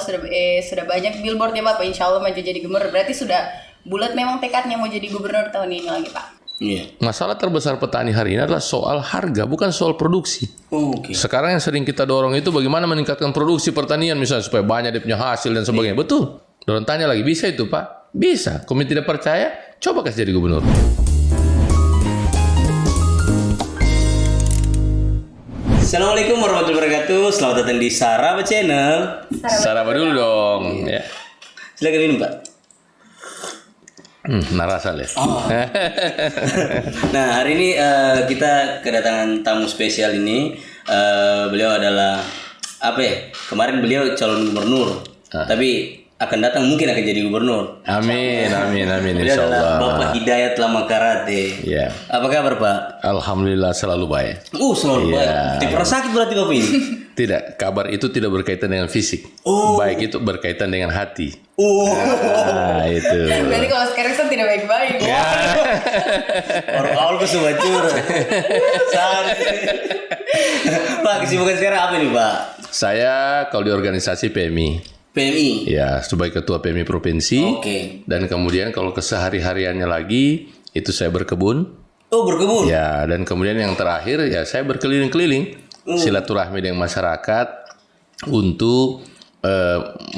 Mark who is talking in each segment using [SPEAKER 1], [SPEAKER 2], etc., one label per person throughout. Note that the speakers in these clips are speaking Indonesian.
[SPEAKER 1] sudah banyak billboard ya Bapak, insya Allah maju jadi gubernur. Berarti sudah bulat memang tekadnya mau jadi gubernur tahun ini lagi Pak.
[SPEAKER 2] Iya.
[SPEAKER 3] Masalah terbesar petani hari ini adalah soal harga, bukan soal produksi.
[SPEAKER 2] Oke.
[SPEAKER 3] Sekarang yang sering kita dorong itu bagaimana meningkatkan produksi pertanian misalnya supaya banyak dia punya hasil dan sebagainya. Betul. Dorong tanya lagi, bisa itu Pak? Bisa. Kami tidak percaya, coba kasih jadi gubernur.
[SPEAKER 2] Assalamualaikum warahmatullahi wabarakatuh. Selamat datang di Saraba Channel.
[SPEAKER 3] Sarapan dulu dong. Ya.
[SPEAKER 2] Silakan minum Pak.
[SPEAKER 3] Narasal ya.
[SPEAKER 2] Nah, hari ini kita kedatangan tamu spesial ini. Beliau adalah apa ya? Kemarin beliau calon gubernur, tapi akan datang mungkin akan jadi gubernur.
[SPEAKER 3] Amin, amin, amin.
[SPEAKER 2] Beliau
[SPEAKER 3] Insya
[SPEAKER 2] adalah
[SPEAKER 3] Allah.
[SPEAKER 2] Bapak Hidayat Lama Karate.
[SPEAKER 3] Ya.
[SPEAKER 2] Apa kabar Pak?
[SPEAKER 3] Alhamdulillah selalu baik.
[SPEAKER 2] Selalu
[SPEAKER 3] Iya.
[SPEAKER 2] baik. Tidak pernah sakit berarti Bapak ini?
[SPEAKER 3] Tidak, kabar itu tidak berkaitan dengan fisik. Baik itu berkaitan dengan hati. Nah, itu.
[SPEAKER 1] Berarti kalau sekarang kan tidak baik-baik.
[SPEAKER 2] Orang awal ke Subacur. Pak, kesibukan sekarang apa nih Pak?
[SPEAKER 3] Saya kalau di organisasi PMI.
[SPEAKER 2] PMI.
[SPEAKER 3] Ya, sebagai ketua PMI provinsi.
[SPEAKER 2] Oke.
[SPEAKER 3] Dan kemudian kalau kesehari-hariannya lagi itu saya berkebun.
[SPEAKER 2] Oh, berkebun.
[SPEAKER 3] Ya, dan kemudian yang terakhir ya saya berkeliling-keliling silaturahmi dengan masyarakat untuk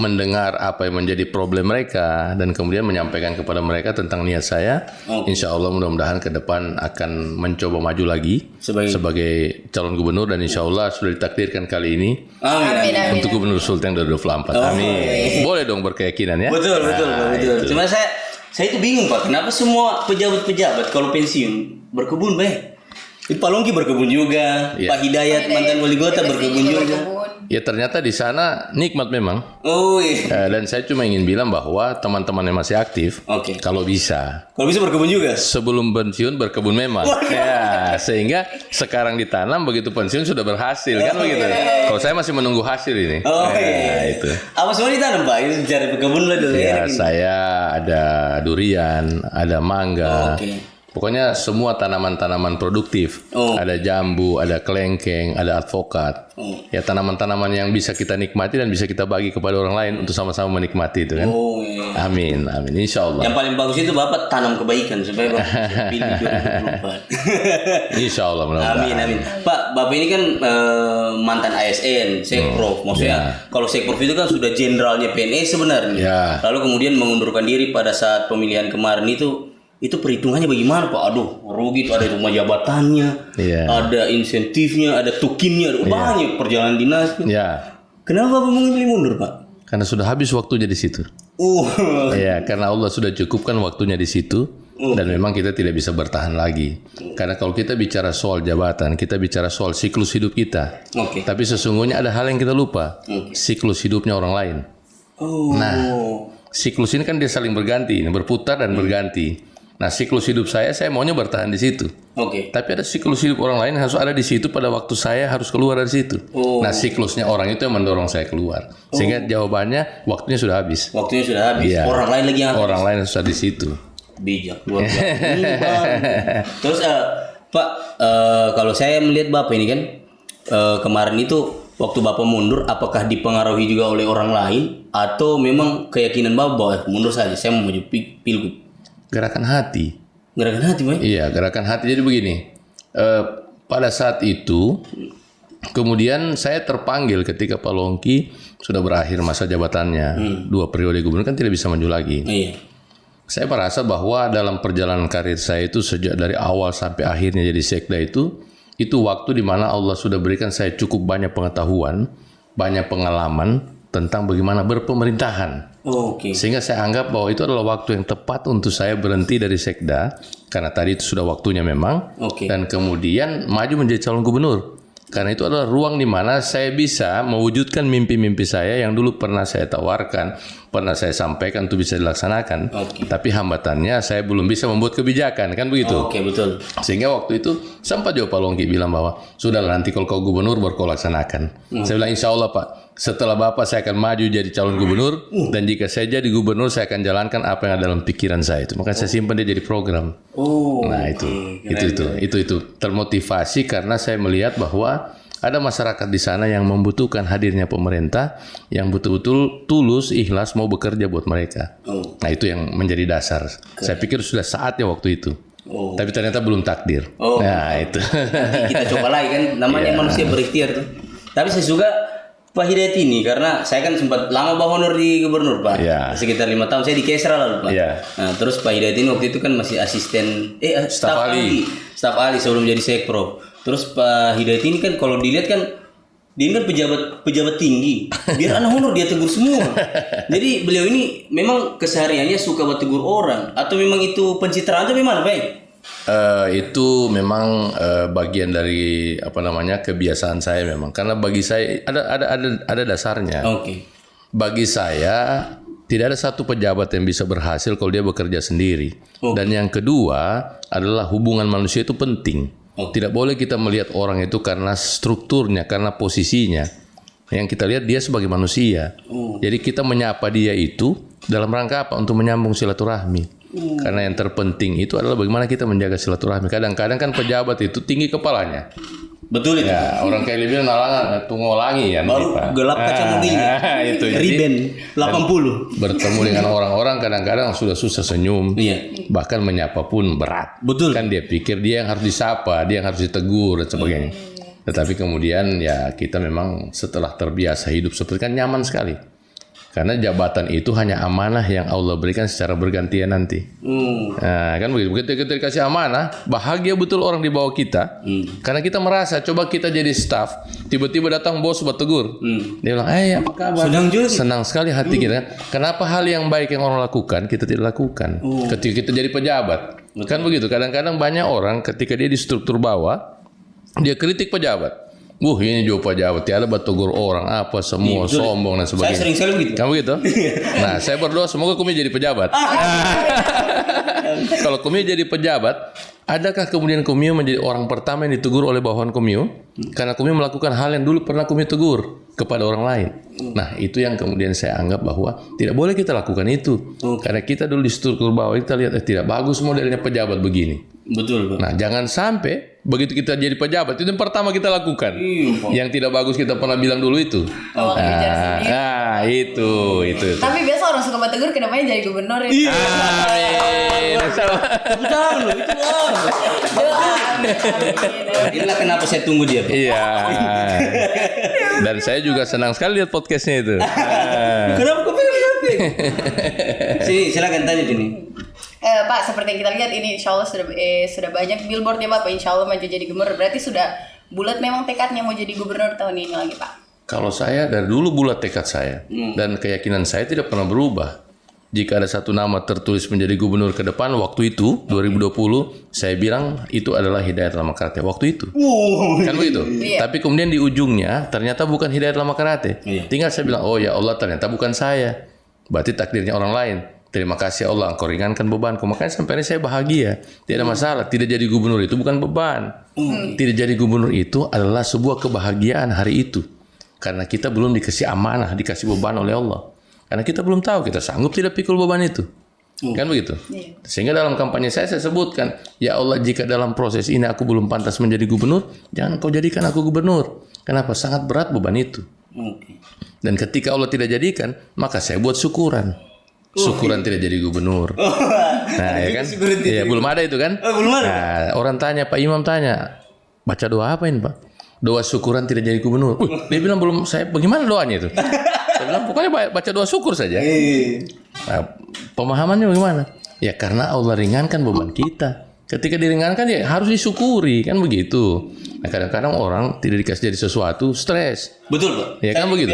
[SPEAKER 3] mendengar apa yang menjadi problem mereka dan kemudian menyampaikan kepada mereka tentang niat saya. Insya Allah mudah-mudahan ke depan akan mencoba maju lagi sebagai calon gubernur dan insya Allah sudah ditakdirkan kali ini
[SPEAKER 2] Amin.
[SPEAKER 3] untuk gubernur Sulteng 2024. Amin. Boleh dong berkeyakinan ya.
[SPEAKER 2] Betul. Cuma saya itu bingung Pak, kenapa semua pejabat-pejabat kalau pensiun berkebun baik? Pak Longki berkebun juga,
[SPEAKER 3] Iya.
[SPEAKER 2] Pak Hidayat mantan wali kota berkebun juga.
[SPEAKER 3] Ya ternyata di sana nikmat memang.
[SPEAKER 2] Oh iya.
[SPEAKER 3] Dan saya cuma ingin bilang bahwa teman-teman yang masih aktif,
[SPEAKER 2] Oke.
[SPEAKER 3] kalau bisa
[SPEAKER 2] Kalau bisa berkebun juga.
[SPEAKER 3] sebelum pensiun berkebun memang. Ya, sehingga sekarang ditanam begitu pensiun sudah berhasil kan begitu. Kalau saya masih menunggu hasil ini.
[SPEAKER 2] Oh iya.
[SPEAKER 3] Itu.
[SPEAKER 2] Apa semua ditanam Pak? Ini bicara berkebun lah dulu.
[SPEAKER 3] Ya,
[SPEAKER 2] Enak ini.
[SPEAKER 3] saya ada durian, ada mangga.
[SPEAKER 2] Oke.
[SPEAKER 3] Pokoknya semua tanaman-tanaman produktif. Ada jambu, ada kelengkeng, ada alpukat. Ya tanaman-tanaman yang bisa kita nikmati dan bisa kita bagi kepada orang lain untuk sama-sama menikmati itu kan.
[SPEAKER 2] Oh iya.
[SPEAKER 3] Amin, amin. Insya Allah.
[SPEAKER 2] Yang paling bagus itu Bapak tanam kebaikan supaya Bapak bisa pilih 2024.
[SPEAKER 3] Insya Allah mudah-mudahan.
[SPEAKER 2] Amin. Pak, Bapak ini kan mantan ASN, Sekprov. Maksudnya kalau Sekprov itu kan sudah jenderalnya PNS sebenarnya.
[SPEAKER 3] Ya.
[SPEAKER 2] Lalu kemudian mengundurkan diri pada saat pemilihan kemarin itu perhitungannya bagaimana Pak? Aduh, rugi itu ada rumah jabatannya, ada insentifnya, ada tukinnya, ada banyak perjalanan dinas.
[SPEAKER 3] Ya.
[SPEAKER 2] Kenapa Bapak memilih mundur Pak?
[SPEAKER 3] Karena sudah habis waktunya di situ. Ya, karena Allah sudah cukupkan waktunya di situ. Dan memang kita tidak bisa bertahan lagi. Karena kalau kita bicara soal jabatan, kita bicara soal siklus hidup kita. Tapi sesungguhnya ada hal yang kita lupa. Siklus hidupnya orang lain. Nah, siklus ini kan dia saling berganti, berputar dan berganti. Nah, siklus hidup saya maunya bertahan di situ. Tapi ada siklus hidup orang lain yang harus ada di situ pada waktu saya harus keluar dari situ. Nah, siklusnya orang itu yang mendorong saya keluar. Sehingga jawabannya waktunya sudah habis.
[SPEAKER 2] Waktunya sudah habis.
[SPEAKER 3] Iya.
[SPEAKER 2] Orang lain lagi yang
[SPEAKER 3] Orang lain harus ada di situ.
[SPEAKER 2] bijak luar biasa. Terus Pak, kalau saya melihat Bapak ini kan kemarin itu waktu Bapak mundur, apakah dipengaruhi juga oleh orang lain atau memang keyakinan Bapak bahwa mundur saja, saya mau maju pilgub?
[SPEAKER 3] Gerakan hati.
[SPEAKER 2] Gerakan hati, Pak?
[SPEAKER 3] Iya, gerakan hati. Jadi begini, pada saat itu, kemudian saya terpanggil ketika Pak Longki sudah berakhir masa jabatannya, 2 periode gubernur kan tidak bisa maju lagi.
[SPEAKER 2] Iya.
[SPEAKER 3] Saya merasa bahwa dalam perjalanan karir saya itu sejak dari awal sampai akhirnya jadi sekda itu waktu di mana Allah sudah berikan saya cukup banyak pengetahuan, banyak pengalaman tentang bagaimana berpemerintahan. Sehingga saya anggap bahwa itu adalah waktu yang tepat untuk saya berhenti dari sekda karena tadi itu sudah waktunya memang dan kemudian maju menjadi calon gubernur. Karena itu adalah ruang di mana saya bisa mewujudkan mimpi-mimpi saya yang dulu pernah saya tawarkan, pernah saya sampaikan untuk bisa dilaksanakan. Tapi hambatannya saya belum bisa membuat kebijakan, kan begitu?
[SPEAKER 2] Betul.
[SPEAKER 3] Sehingga waktu itu sempat juga Pak Longki bilang bahwa sudahlah nanti kalau kau gubernur baru kau laksanakan. Saya bilang insya Allah Pak, setelah Bapak saya akan maju jadi calon gubernur dan jika saya jadi gubernur saya akan jalankan apa yang ada dalam pikiran saya itu. Maka saya simpan dia jadi program. Nah itu termotivasi karena saya melihat bahwa ada masyarakat di sana yang membutuhkan hadirnya pemerintah yang betul-betul tulus, ikhlas mau bekerja buat mereka.
[SPEAKER 2] Oh.
[SPEAKER 3] Nah, itu yang menjadi dasar. Saya pikir sudah saatnya waktu itu.
[SPEAKER 2] Oh.
[SPEAKER 3] Tapi ternyata belum takdir.
[SPEAKER 2] Oh.
[SPEAKER 3] Nah, itu.
[SPEAKER 2] Nanti kita coba lagi kan, namanya manusia berikhtiar tuh. Tapi saya suka Pak Hidayat ini karena saya kan sempat lama bawa honor di gubernur Pak, sekitar 5 tahun saya di Kesra lalu Pak. Nah, terus Pak Hidayat ini waktu itu kan masih asisten staf ahli sebelum jadi sekpro. Terus Pak Hidayat ini kan kalau dilihat kan dia kan pejabat tinggi, biar anak honor dia tegur semua. Jadi beliau ini memang kesehariannya suka bertegur orang atau memang itu pencitraan atau memang Pak?
[SPEAKER 3] Itu memang bagian dari kebiasaan saya memang, karena bagi saya ada dasarnya. Bagi saya tidak ada satu pejabat yang bisa berhasil kalau dia bekerja sendiri. Dan yang kedua adalah hubungan manusia itu penting. Tidak boleh kita melihat orang itu karena strukturnya, karena posisinya. Yang kita lihat dia sebagai manusia. Jadi kita menyapa dia itu dalam rangka apa? Untuk menyambung silaturahmi. Karena yang terpenting itu adalah bagaimana kita menjaga silaturahmi. Kadang-kadang kan pejabat itu tinggi kepalanya.
[SPEAKER 2] Betul itu.
[SPEAKER 3] Ya, orang kayak Libyan nalangan tungolangi ya.
[SPEAKER 2] Baru gelap kaca mobilnya.
[SPEAKER 3] Itu.
[SPEAKER 2] Riben 80.
[SPEAKER 3] Bertemu dengan orang-orang kadang-kadang sudah susah senyum.
[SPEAKER 2] Iya.
[SPEAKER 3] Bahkan menyapa pun berat.
[SPEAKER 2] Betul.
[SPEAKER 3] Kan dia pikir dia yang harus disapa, dia yang harus ditegur dan sebagainya. Tetapi kemudian ya kita memang setelah terbiasa hidup seperti kan nyaman sekali. Karena jabatan itu hanya amanah yang Allah berikan secara bergantian nanti. Nah, kan begitu. Begitu kita dikasih amanah, bahagia betul orang di bawah kita. Karena kita merasa, coba kita jadi staff, tiba-tiba datang bos buat tegur. Dia bilang, apa kabar? Senang sekali hati kita. Kenapa hal yang baik yang orang lakukan, kita tidak lakukan. Ketika kita jadi pejabat. Kan begitu. Kadang-kadang banyak orang ketika dia di struktur bawah, dia kritik pejabat. Ini juga pejabat, tiada bertegur orang apa semua sombong dan sebagainya.
[SPEAKER 2] Saya sering sekali begitu.
[SPEAKER 3] Kamu gitu? Nah, saya berdoa semoga Kumi jadi pejabat. Kalau Kumi jadi pejabat, adakah kemudian Kumi menjadi orang pertama yang ditegur oleh bawahan Kumi? Karena Kumi melakukan hal yang dulu pernah Kumi tegur kepada orang lain. Nah, itu yang kemudian saya anggap bahwa tidak boleh kita lakukan itu. Karena kita dulu di struktur bawah kita lihat tidak bagus modelnya pejabat begini.
[SPEAKER 2] Betul, Pak.
[SPEAKER 3] Nah, jangan sampai begitu kita jadi pejabat itu yang pertama kita lakukan. Yang tidak bagus kita pernah bilang dulu itu. Itu.
[SPEAKER 1] Tapi biasa orang suka bertegur kenapa jadi gubernur ya?
[SPEAKER 2] Inilah kenapa saya tunggu dia.
[SPEAKER 3] Iya. Dan saya juga senang sekali lihat podcastnya itu.
[SPEAKER 2] Kenapa kau pengen? Sini, silakan tanya sini.
[SPEAKER 1] Pak, seperti yang kita lihat ini insya Allah sudah banyak billboard ya Pak, insya Allah maju jadi gubernur. Berarti sudah bulat memang tekadnya mau jadi gubernur tahun ini lagi Pak?
[SPEAKER 3] Kalau saya dari dulu bulat tekad saya dan keyakinan saya tidak pernah berubah. Jika ada satu nama tertulis menjadi gubernur ke depan waktu itu 2020, saya bilang itu adalah Hidayat Lama Karate waktu itu. Kan begitu? Tapi kemudian di ujungnya ternyata bukan Hidayat Lama Karate. Tinggal saya bilang, oh ya Allah ternyata bukan saya. Berarti takdirnya orang lain. Terima kasih Allah, Engkau ringankan bebanku. Makanya sampai ini saya bahagia. Tidak ada masalah. Tidak jadi gubernur itu bukan beban. Tidak jadi gubernur itu adalah sebuah kebahagiaan hari itu. Karena kita belum dikasih amanah, dikasih beban oleh Allah. Karena kita belum tahu kita sanggup tidak pikul beban itu. Kan begitu? Sehingga dalam kampanye saya sebutkan, ya Allah jika dalam proses ini aku belum pantas menjadi gubernur, jangan Kau jadikan aku gubernur. Kenapa? Sangat berat beban itu. Dan ketika Allah tidak jadikan, maka saya buat syukuran. Syukuran tidak jadi gubernur. Nah, ya kan? Iya, belum ada itu kan?
[SPEAKER 2] Belum ada.
[SPEAKER 3] Nah, orang tanya, Pak Imam tanya, baca doa apa ini, Pak? Doa syukuran tidak jadi gubernur. Dia bilang belum, saya bagaimana doanya itu? Saya bilang pokoknya baca doa syukur saja. Nah, pemahamannya bagaimana? Ya karena Allah ringankan beban kita. Ketika diringankan ya harus disyukuri, kan begitu. Nah, kadang-kadang orang tidak dikasih jadi sesuatu, stres.
[SPEAKER 2] Betul, Pak.
[SPEAKER 3] Ya kan begitu.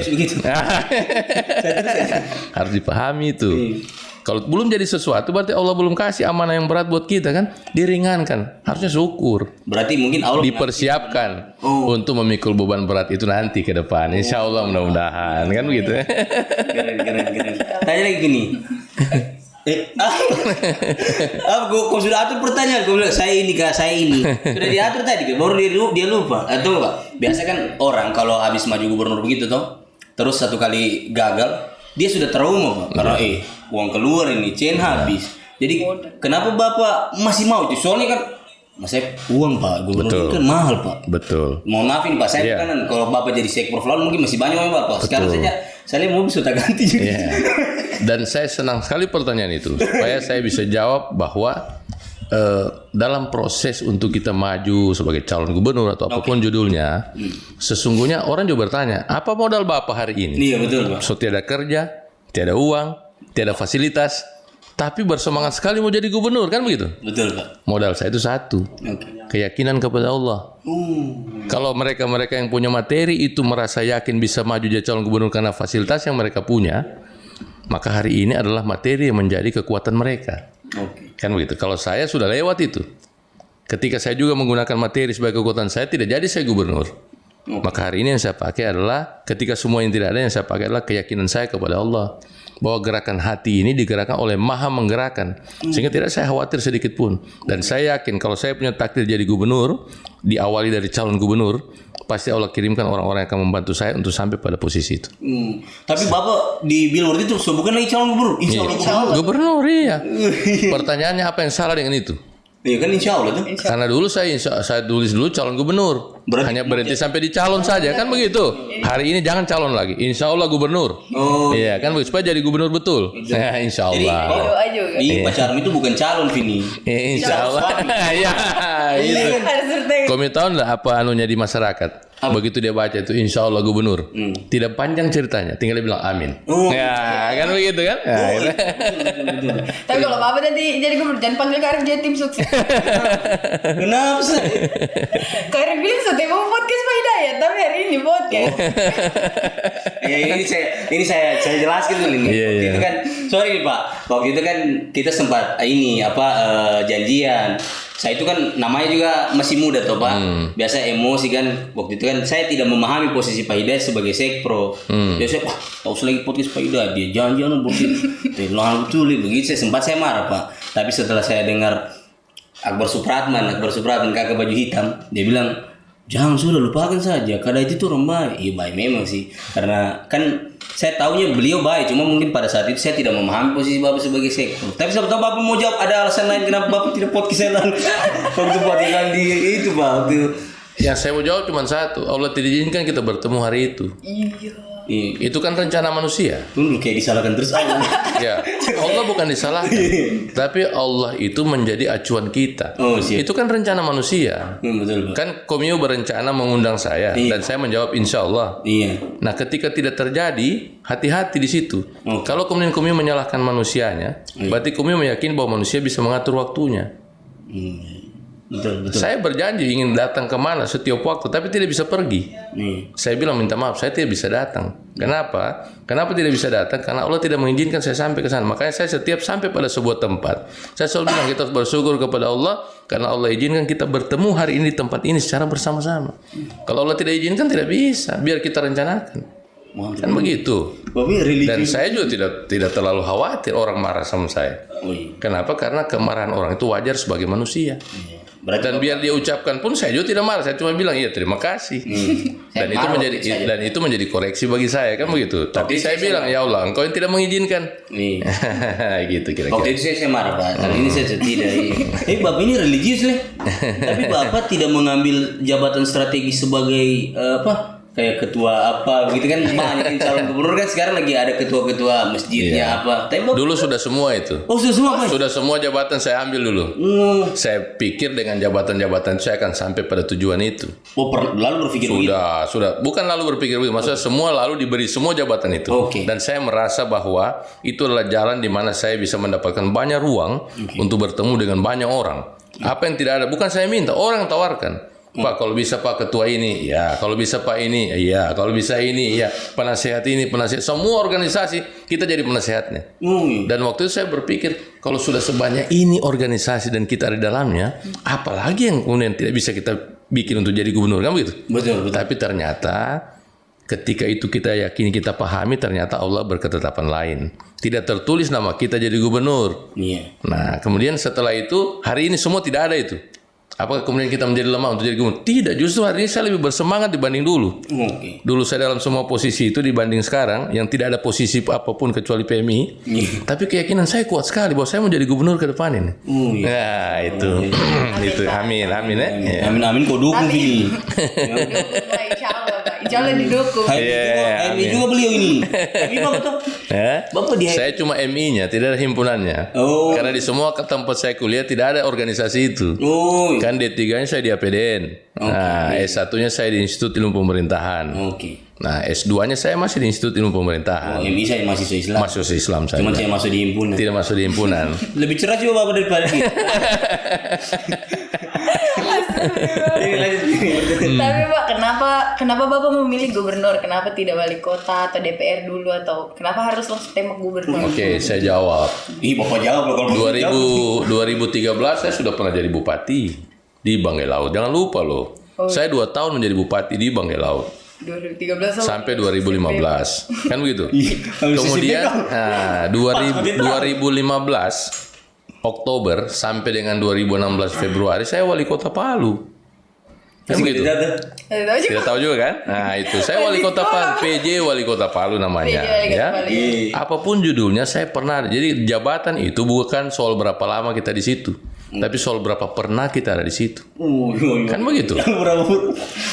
[SPEAKER 3] Harus dipahami itu. Kalau belum jadi sesuatu berarti Allah belum kasih amanah yang berat buat kita kan, diringankan. Harusnya syukur.
[SPEAKER 2] Berarti mungkin Allah
[SPEAKER 3] dipersiapkan untuk memikul beban berat itu nanti ke depan. Insya Allah mudah-mudahan kan begitu.
[SPEAKER 2] Keren. Tanya lagi gini. Kau sudah atur pertanyaan, kau bilang saya ini. Sudah diatur tadi, baru dia lupa. Atau Pak, biasa kan orang kalau habis maju gubernur begitu toh, terus satu kali gagal, dia sudah trauma Pak. Karena uang keluar ini, chain habis. Jadi kenapa Bapak masih mau? Soalnya kan Maksudnya uang Pak, gubernur
[SPEAKER 3] Betul.
[SPEAKER 2] itu kan mahal Pak.
[SPEAKER 3] Betul.
[SPEAKER 2] Mohon maafin Pak, saya
[SPEAKER 3] Iya.
[SPEAKER 2] kan kalau Bapak jadi sekprof lalu mungkin masih banyak uang Bapak. Sekarang saja saya mau bisa ganti juga.
[SPEAKER 3] Iya. Dan saya senang sekali pertanyaan itu supaya saya bisa jawab bahwa dalam proses untuk kita maju sebagai calon gubernur atau apapun judulnya, sesungguhnya orang juga bertanya, apa modal Bapak hari ini?
[SPEAKER 2] Iya betul Pak.
[SPEAKER 3] So tiada kerja, tiada uang, tiada fasilitas, tapi bersemangat sekali mau jadi gubernur, kan begitu?
[SPEAKER 2] Betul Pak.
[SPEAKER 3] Modal saya itu satu,
[SPEAKER 2] Oke.
[SPEAKER 3] keyakinan kepada Allah. Kalau mereka-mereka yang punya materi itu merasa yakin bisa maju jadi calon gubernur karena fasilitas yang mereka punya, maka hari ini adalah materi yang menjadi kekuatan mereka.
[SPEAKER 2] Oke.
[SPEAKER 3] Kan begitu. Kalau saya sudah lewat itu. Ketika saya juga menggunakan materi sebagai kekuatan saya, tidak jadi saya gubernur. Maka hari ini yang saya pakai adalah, ketika semua yang tidak ada, yang saya pakai adalah keyakinan saya kepada Allah. Bahwa gerakan hati ini digerakkan oleh Maha Menggerakkan. Sehingga tidak saya khawatir sedikit pun. Dan saya yakin kalau saya punya takdir jadi gubernur, diawali dari calon gubernur, pasti Allah kirimkan orang-orang yang akan membantu saya untuk sampai pada posisi itu.
[SPEAKER 2] Tapi Bapak di billboard itu bukan lagi calon gubernur. Insya Allah gubernur.
[SPEAKER 3] Gubernur, iya. Pertanyaannya apa yang salah dengan itu?
[SPEAKER 2] Iya kan insya Allah tuh.
[SPEAKER 3] Karena dulu saya tulis dulu calon gubernur. Hanya berhenti sampai di calon saja, kan begitu. Hari ini jangan calon lagi. Insya Allah gubernur.
[SPEAKER 2] Oh.
[SPEAKER 3] Iya kan, supaya jadi gubernur betul. Nah, insya Allah.
[SPEAKER 1] Doa juga.
[SPEAKER 2] Iya pacarmu itu bukan calon Vini.
[SPEAKER 3] Insya Allah. Iya, itu.
[SPEAKER 1] Harus bertanya.
[SPEAKER 3] Kami tahu nggak apa anunya di masyarakat? Begitu dia baca itu Insya Allah gubernur. Tidak panjang ceritanya, tinggal dia bilang amin. Ya, kan begitu kan? Ya, gitu.
[SPEAKER 1] Tapi kalau Bapak nanti jadi gubernur, jangan panggil Kak Arif jadi tim sukses.
[SPEAKER 2] Kenapa sih?
[SPEAKER 1] Kak Arif bilang setiap mau podcast Pak Hidayat, tapi hari ini podcast.
[SPEAKER 2] Ya ini saya jelaskan dulu nih.
[SPEAKER 3] Iya,
[SPEAKER 2] Waktu
[SPEAKER 3] iya.
[SPEAKER 2] itu kan sorry nih Pak. Waktu itu kan kita sempat janjian. Saya itu kan namanya juga masih muda toh Pak. Biasa emosi kan. Waktu itu kan saya tidak memahami posisi Pak Hidayat sebagai sekpro. Dia saya tahu lagi podcast Pak Hidayat dia janjian begitu. Betul begitu saya marah Pak. Tapi setelah saya dengar Akbar Supratman kakak baju hitam, dia bilang jangan sudah lupakan saja. Karena itu tuh orang baik. Iya baik memang sih. Karena kan saya taunya beliau baik. Cuma mungkin pada saat itu saya tidak memahami posisi Bapak sebagai sektor. Tapi siapa tahu Bapak mau jawab ada alasan lain kenapa Bapak tidak podcast saya lalu. Waktu podcast di itu Pak. Waktu
[SPEAKER 3] Yang saya mau jawab cuma satu. Allah tidak izinkan kita bertemu hari itu.
[SPEAKER 1] Iya.
[SPEAKER 3] Itu kan rencana manusia.
[SPEAKER 2] Tunggu kayak disalahkan terus Allah.
[SPEAKER 3] Ya, Allah bukan disalahkan, tapi Allah itu menjadi acuan kita.
[SPEAKER 2] Oh, siap.
[SPEAKER 3] Itu kan rencana manusia.
[SPEAKER 2] Betul Pak.
[SPEAKER 3] Kan Komio berencana mengundang saya dan saya menjawab insya Allah.
[SPEAKER 2] Iya.
[SPEAKER 3] Nah, ketika tidak terjadi, hati-hati di situ. Kalau kemudian Komio menyalahkan manusianya, berarti Komio meyakini bahwa manusia bisa mengatur waktunya.
[SPEAKER 2] Betul.
[SPEAKER 3] Saya berjanji ingin datang kemana setiap waktu, tapi tidak bisa pergi. Saya bilang minta maaf, saya tidak bisa datang. Kenapa? Kenapa tidak bisa datang? Karena Allah tidak mengizinkan saya sampai ke sana. Makanya saya setiap sampai pada sebuah tempat, saya selalu bilang kita harus bersyukur kepada Allah karena Allah izinkan kita bertemu hari ini di tempat ini secara bersama-sama. Kalau Allah tidak izinkan tidak bisa, biar kita rencanakan. Kan begitu.
[SPEAKER 2] Bapak religi.
[SPEAKER 3] Dan saya juga tidak terlalu khawatir orang marah sama saya.
[SPEAKER 2] Oh iya.
[SPEAKER 3] Kenapa? Karena kemarahan orang itu wajar sebagai manusia.
[SPEAKER 2] Berarti
[SPEAKER 3] Dan biar dia ucapkan pun saya juga tidak marah, saya cuma bilang iya terima kasih. Dan itu menjadi koreksi bagi saya kan begitu. Tapi saya bilang ya Allah, Engkau yang tidak mengizinkan.
[SPEAKER 2] nih.
[SPEAKER 3] Gitu
[SPEAKER 2] Waktu
[SPEAKER 3] kira-kira.
[SPEAKER 2] itu saya marah Pak. Kali ini saya tidak. Iya. Bapak ini religius nih. Tapi Bapak tidak mengambil jabatan strategis sebagai kayak ketua apa begitu kan banyak yang calon gubernur kan sekarang lagi ada ketua-ketua masjidnya apa. Tapi Bapak,
[SPEAKER 3] Dulu sudah semua itu.
[SPEAKER 2] oh sudah semua Pak.
[SPEAKER 3] Sudah semua jabatan saya ambil dulu. Saya pikir dengan jabatan-jabatan saya akan sampai pada tujuan itu.
[SPEAKER 2] Oh lalu berpikir begitu.
[SPEAKER 3] Sudah. Bukan lalu berpikir begitu. Maksudnya semua lalu diberi semua jabatan itu.
[SPEAKER 2] Oke.
[SPEAKER 3] Dan saya merasa bahwa itu adalah jalan di mana saya bisa mendapatkan banyak ruang untuk bertemu dengan banyak orang. Apa yang tidak ada, bukan saya minta, orang yang tawarkan. Pak, kalau bisa Pak ketua ini, ya. Kalau bisa Pak ini, ya. Kalau bisa ini, ya. Penasehat ini, penasehat. Semua organisasi, kita jadi penasehatnya. Dan waktu itu saya berpikir, kalau sudah sebanyak ini organisasi dan kita ada di dalamnya, apalagi yang kemudian tidak bisa kita bikin untuk jadi gubernur, kan begitu?
[SPEAKER 2] Betul.
[SPEAKER 3] Tapi ternyata ketika itu kita yakini, kita pahami, ternyata Allah berketetapan lain. Tidak tertulis nama kita jadi gubernur.
[SPEAKER 2] Iya.
[SPEAKER 3] Nah, kemudian setelah itu, hari ini semua tidak ada itu. Apakah kemudian kita menjadi lemah untuk jadi gubernur? Tidak, justru hari ini saya lebih bersemangat dibanding dulu.
[SPEAKER 2] Oke.
[SPEAKER 3] Dulu saya dalam semua posisi itu dibanding sekarang yang tidak ada posisi apapun kecuali PMI. Tapi keyakinan saya kuat sekali bahwa saya mau jadi gubernur ke depan ini.
[SPEAKER 2] Oh, iya.
[SPEAKER 3] Nah, itu. Itu amin ya. Ya.
[SPEAKER 2] Amin kau dukung ini.
[SPEAKER 1] Dukung, Pak, insya Allah, Pak. Insya Allah didukung.
[SPEAKER 2] Ini juga beliau ini. Tapi Bapak tuh.
[SPEAKER 3] Ya.
[SPEAKER 2] Bapak di
[SPEAKER 3] Saya cuma MI-nya, tidak ada himpunannya.
[SPEAKER 2] Oh.
[SPEAKER 3] Karena di semua tempat saya kuliah tidak ada organisasi itu.
[SPEAKER 2] Oh.
[SPEAKER 3] Kan D3-nya saya di APDN. Nah, S1-nya saya di Institut Ilmu Pemerintahan.
[SPEAKER 2] Oke.
[SPEAKER 3] Nah, S2-nya saya masih di Institut Ilmu Pemerintahan.
[SPEAKER 2] MI saya mahasiswa Islam.
[SPEAKER 3] Mahasiswa Islam saya.
[SPEAKER 2] Cuma saya masuk di himpunan.
[SPEAKER 3] Tidak masuk di himpunan.
[SPEAKER 2] Lebih cerah juga Bapak daripada kita.
[SPEAKER 1] Tapi Pak, kenapa Bapak memilih gubernur? Kenapa tidak wali kota atau DPR dulu, atau kenapa harus langsung tembak gubernur?
[SPEAKER 3] Oke, saya jawab.
[SPEAKER 2] Ih, Bapak jawab loh kalau Bapak jawab.
[SPEAKER 3] 2013 saya sudah pernah jadi bupati di Banggai Laut. Jangan lupa loh. Saya 2 tahun menjadi bupati di Banggai Laut
[SPEAKER 1] 2013
[SPEAKER 3] sampai 2015. Kan begitu. Kemudian 2015 Oktober sampai dengan 2016 Februari saya wali kota Palu. Kan begitu. Tidak tahu juga kan? Nah, itu saya wali kota Palu, PJ wali kota Palu namanya, ya. Apapun judulnya saya pernah. Jadi jabatan itu bukan soal berapa lama kita di situ, tapi soal berapa pernah kita ada di situ. Kan begitu.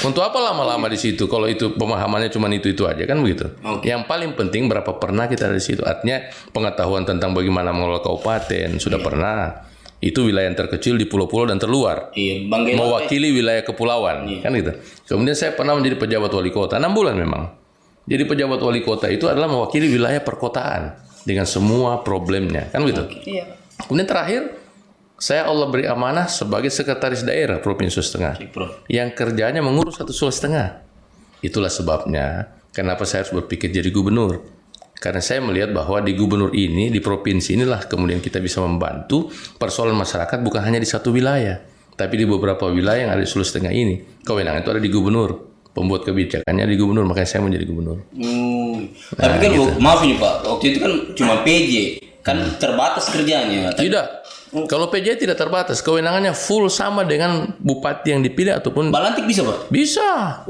[SPEAKER 3] Untuk apa lama-lama di situ kalau itu pemahamannya cuma itu aja, kan begitu. Yang paling penting berapa pernah kita ada di situ. Artinya pengetahuan tentang bagaimana mengelola kabupaten sudah pernah. Itu wilayah yang terkecil di pulau-pulau dan terluar.
[SPEAKER 2] Iya, Banggai
[SPEAKER 3] mewakili wilayah kepulauan, kan gitu. Kemudian saya pernah menjadi pejabat wali kota 6 bulan memang. Jadi pejabat wali kota itu adalah mewakili wilayah perkotaan dengan semua problemnya, kan gitu.
[SPEAKER 1] Iya.
[SPEAKER 3] Kemudian terakhir saya Allah beri amanah sebagai sekretaris daerah Provinsi Sulawesi Tengah yang kerjanya mengurus 1,5 Sulawesi. Itulah sebabnya kenapa saya harus berpikir jadi gubernur. Karena saya melihat bahwa di gubernur ini, di provinsi inilah kemudian kita bisa membantu persoalan masyarakat bukan hanya di satu wilayah, tapi di beberapa wilayah yang ada di Sulawesi Tengah ini. Kewenangan itu ada di gubernur, pembuat kebijakannya di gubernur, makanya saya menjadi gubernur.
[SPEAKER 2] Tapi kan maaf nih Pak, waktu itu kan cuma PJ, kan terbatas kerjanya.
[SPEAKER 3] Tidak. Kalau PJ tidak terbatas, kewenangannya full sama dengan bupati yang dipilih ataupun
[SPEAKER 2] Balantik bisa Pak?
[SPEAKER 3] bisa.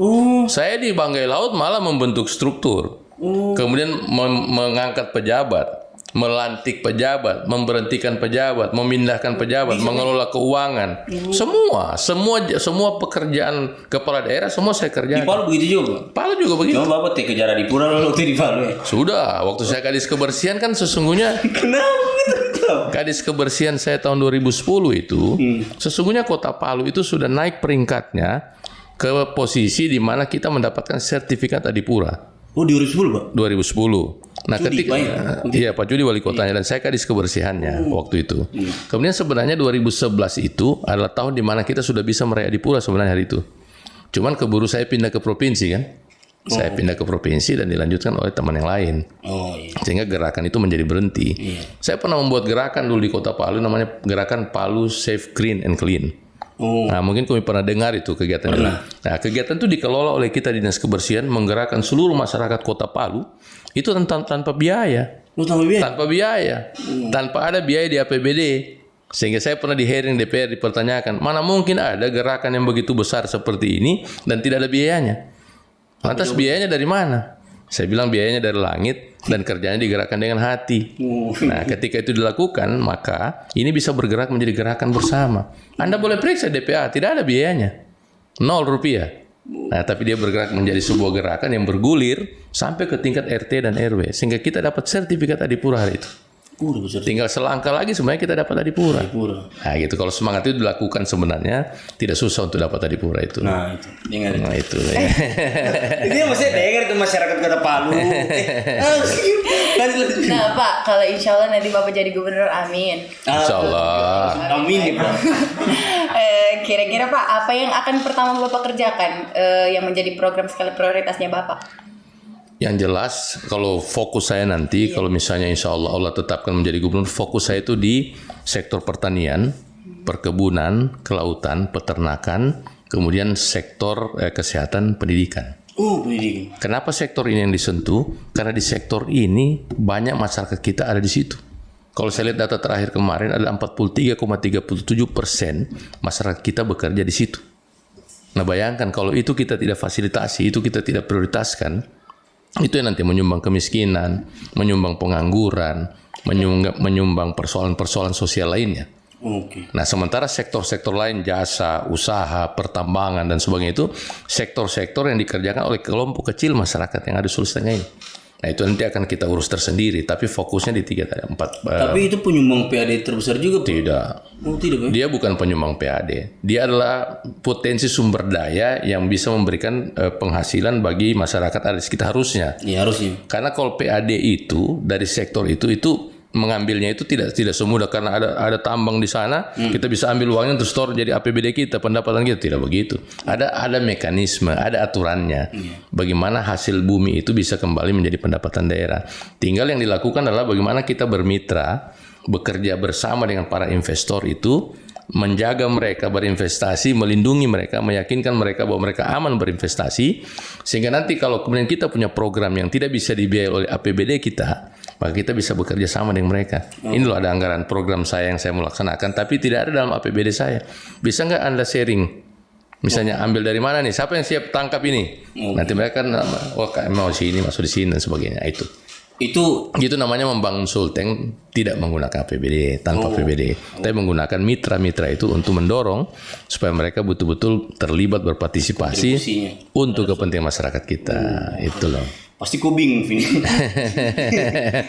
[SPEAKER 3] Saya di Banggai Laut malah membentuk struktur. Kemudian mengangkat pejabat, melantik pejabat, memberhentikan pejabat, memindahkan pejabat, mengelola keuangan. Semua pekerjaan kepala daerah semua saya
[SPEAKER 2] Di
[SPEAKER 3] kerjakan.
[SPEAKER 2] Palu begitu juga.
[SPEAKER 3] Palu juga begitu.
[SPEAKER 2] Cuma Bapak kejar di Pura lalu waktu di Palu ya.
[SPEAKER 3] Sudah, waktu saya kadis kebersihan kan sesungguhnya
[SPEAKER 2] Kenapa gitu?
[SPEAKER 3] kadis kebersihan saya tahun 2010 itu, sesungguhnya Kota Palu itu sudah naik peringkatnya ke posisi di mana kita mendapatkan sertifikat Adipura.
[SPEAKER 2] Oh 2010 Pak?
[SPEAKER 3] 2010. Nah,
[SPEAKER 2] Cudi,
[SPEAKER 3] ketika iya Pak Judi wali kotanya dan saya kadis kebersihannya waktu itu. Kemudian sebenarnya 2011 itu adalah tahun di mana kita sudah bisa meraih Adipura sebenarnya hari itu. Cuman keburu saya pindah ke provinsi kan. Saya pindah ke provinsi dan dilanjutkan oleh teman yang lain.
[SPEAKER 2] Oh iya.
[SPEAKER 3] Sehingga gerakan itu menjadi berhenti. Saya pernah membuat gerakan dulu di Kota Palu namanya gerakan Palu Safe Green and Clean. Nah, mungkin kami pernah dengar itu kegiatan itu. Nah, kegiatan itu dikelola oleh kita Dinas Kebersihan menggerakkan seluruh masyarakat Kota Palu itu tanpa biaya. Tanpa biaya. Tanpa ada biaya di APBD. Sehingga saya pernah di hearing DPR dipertanyakan, mana mungkin ada gerakan yang begitu besar seperti ini dan tidak ada biayanya. Lantas biayanya dari mana? Saya bilang biayanya dari langit dan kerjanya digerakkan dengan hati. Nah, ketika itu dilakukan, maka ini bisa bergerak menjadi gerakan bersama. Anda boleh periksa DPA, tidak ada biayanya. 0 rupiah. Nah, tapi dia bergerak menjadi sebuah gerakan yang bergulir sampai ke tingkat RT dan RW. Sehingga kita dapat sertifikat Adipura hari itu. Tinggal selangkah lagi sebenarnya kita dapat Adipura. Nah gitu, kalau semangat itu dilakukan sebenarnya tidak susah untuk dapat Adipura itu.
[SPEAKER 2] Nah itu, dengar.
[SPEAKER 3] Nah itu.
[SPEAKER 2] Ini maksudnya dengar ke masyarakat Kota Palu.
[SPEAKER 1] Nah Pak, kalau insya Allah nanti Bapak jadi gubernur, amin.
[SPEAKER 3] Insya Allah.
[SPEAKER 2] Amin nih Pak.
[SPEAKER 1] Kira-kira Pak, apa yang akan pertama Bapak kerjakan yang menjadi program skala prioritasnya Bapak?
[SPEAKER 3] Yang jelas, kalau fokus saya nanti, kalau misalnya insya Allah Allah tetapkan menjadi gubernur, fokus saya itu di sektor pertanian, perkebunan, kelautan, peternakan, kemudian sektor kesehatan, pendidikan.
[SPEAKER 2] Pendidikan.
[SPEAKER 3] Kenapa sektor ini yang disentuh? Karena di sektor ini banyak masyarakat kita ada di situ. Kalau saya lihat data terakhir kemarin adalah 43,37% masyarakat kita bekerja di situ. Nah bayangkan kalau itu kita tidak fasilitasi, itu kita tidak prioritaskan, itu yang nanti menyumbang kemiskinan, menyumbang pengangguran, menyumbang persoalan-persoalan sosial lainnya.
[SPEAKER 2] Oke.
[SPEAKER 3] Nah sementara sektor-sektor lain, jasa, usaha, pertambangan dan sebagainya itu sektor-sektor yang dikerjakan oleh kelompok kecil masyarakat yang ada di Sulawesi Tengah ini. Nah itu nanti akan kita urus tersendiri, tapi fokusnya di 3, 4.
[SPEAKER 2] Tapi itu penyumbang PAD terbesar juga, Pak?
[SPEAKER 3] Tidak.
[SPEAKER 2] Oh, tidak, Pak?
[SPEAKER 3] Dia bukan penyumbang PAD. Dia adalah potensi sumber daya yang bisa memberikan penghasilan bagi masyarakat ada di sekitar harusnya.
[SPEAKER 2] Iya, harusnya.
[SPEAKER 3] Karena kalau PAD itu dari sektor itu mengambilnya itu tidak semudah karena ada tambang di sana, kita bisa ambil uangnya untuk store jadi APBD kita, pendapatan kita, tidak begitu. Ada mekanisme, ada aturannya. Bagaimana hasil bumi itu bisa kembali menjadi pendapatan daerah. Tinggal yang dilakukan adalah bagaimana kita bermitra, bekerja bersama dengan para investor itu, menjaga mereka berinvestasi, melindungi mereka, meyakinkan mereka bahwa mereka aman berinvestasi, sehingga nanti kalau kemudian kita punya program yang tidak bisa dibiayai oleh APBD kita, maka kita bisa bekerja sama dengan mereka. Ini loh ada anggaran program saya yang saya mau laksanakan, tapi tidak ada dalam APBD saya. Bisa nggak Anda sharing? Misalnya ambil dari mana nih? Siapa yang siap tangkap ini? Nanti mereka kan, mau sini, masuk di sini dan sebagainya. Itu namanya membangun Sulteng tidak menggunakan APBD, tanpa APBD. Tapi menggunakan mitra-mitra itu untuk mendorong supaya mereka betul-betul terlibat berpartisipasi untuk kepentingan masyarakat kita. Itu loh.
[SPEAKER 2] Pasti kau bingung, Vini.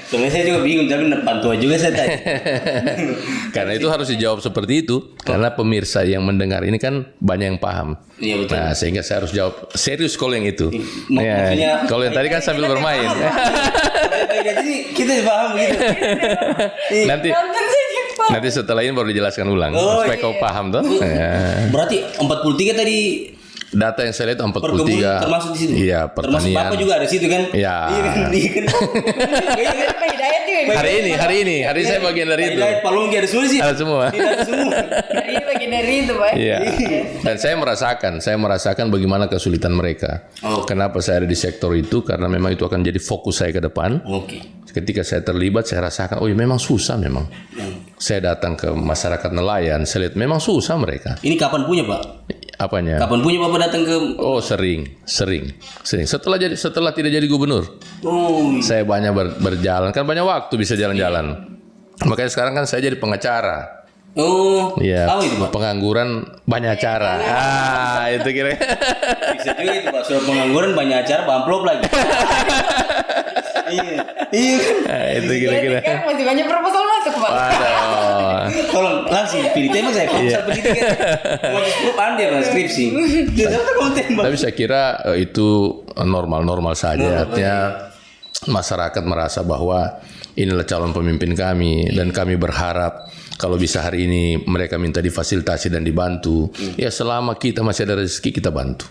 [SPEAKER 2] Soalnya saya juga bingung, tapi bantu juga saya tadi.
[SPEAKER 3] Karena itu harus dijawab seperti itu. Karena pemirsa yang mendengar ini kan banyak yang paham.
[SPEAKER 2] Iya, betul.
[SPEAKER 3] Nah, sehingga saya harus jawab serius kalau yang itu.
[SPEAKER 2] Maksudnya,
[SPEAKER 3] kalau yang tadi kan sambil bermain.
[SPEAKER 2] Jadi kita paham gitu.
[SPEAKER 3] Nanti setelah ini baru dijelaskan ulang supaya kau paham toh.
[SPEAKER 2] Berarti 43 tadi
[SPEAKER 3] data yang saya lihat 43
[SPEAKER 2] perkebunan termasuk di situ.
[SPEAKER 3] Iya,
[SPEAKER 2] termasuk
[SPEAKER 3] pertanian.
[SPEAKER 2] Bapak juga ada situ kan?
[SPEAKER 3] Iya. Hari ini saya bagian dari itu.
[SPEAKER 2] Palunggi ada semua sih.
[SPEAKER 3] Ada semua.
[SPEAKER 1] Ini bagian dari itu, Pak.
[SPEAKER 3] Iya. Dan saya merasakan bagaimana kesulitan mereka. Kenapa saya ada di sektor itu? Karena memang itu akan jadi fokus saya ke depan. Ketika saya terlibat, saya rasakan, oh ya memang susah memang. Saya datang ke masyarakat nelayan, saya lihat memang susah mereka.
[SPEAKER 2] Ini kapan punya, Pak?
[SPEAKER 3] Apanya?
[SPEAKER 2] Kapan punya Bapak datang ke?
[SPEAKER 3] Oh sering. Setelah tidak jadi gubernur, saya banyak berjalan, kan banyak waktu bisa jalan-jalan. Makanya sekarang kan saya jadi pengacara. Iya.
[SPEAKER 2] Apa itu, Pak?
[SPEAKER 3] Pengangguran banyak acara. Itu kira.
[SPEAKER 2] Bisa juga itu, Pak. Soal pengangguran banyak acara, amplop lagi. Iya.
[SPEAKER 3] Itu kira-kira.
[SPEAKER 1] Kan masih banyak proposal masuk, Pak.
[SPEAKER 3] Waduh.
[SPEAKER 2] Tolong langsung pilih tema saya. Proposal pendidikan. Mau grup Anda Pak skripsi.
[SPEAKER 3] Tapi saya kira itu normal-normal saja. Artinya masyarakat merasa bahwa inilah calon pemimpin kami dan kami berharap kalau bisa hari ini mereka minta difasilitasi dan dibantu. Ya selama kita masih ada rezeki kita bantu.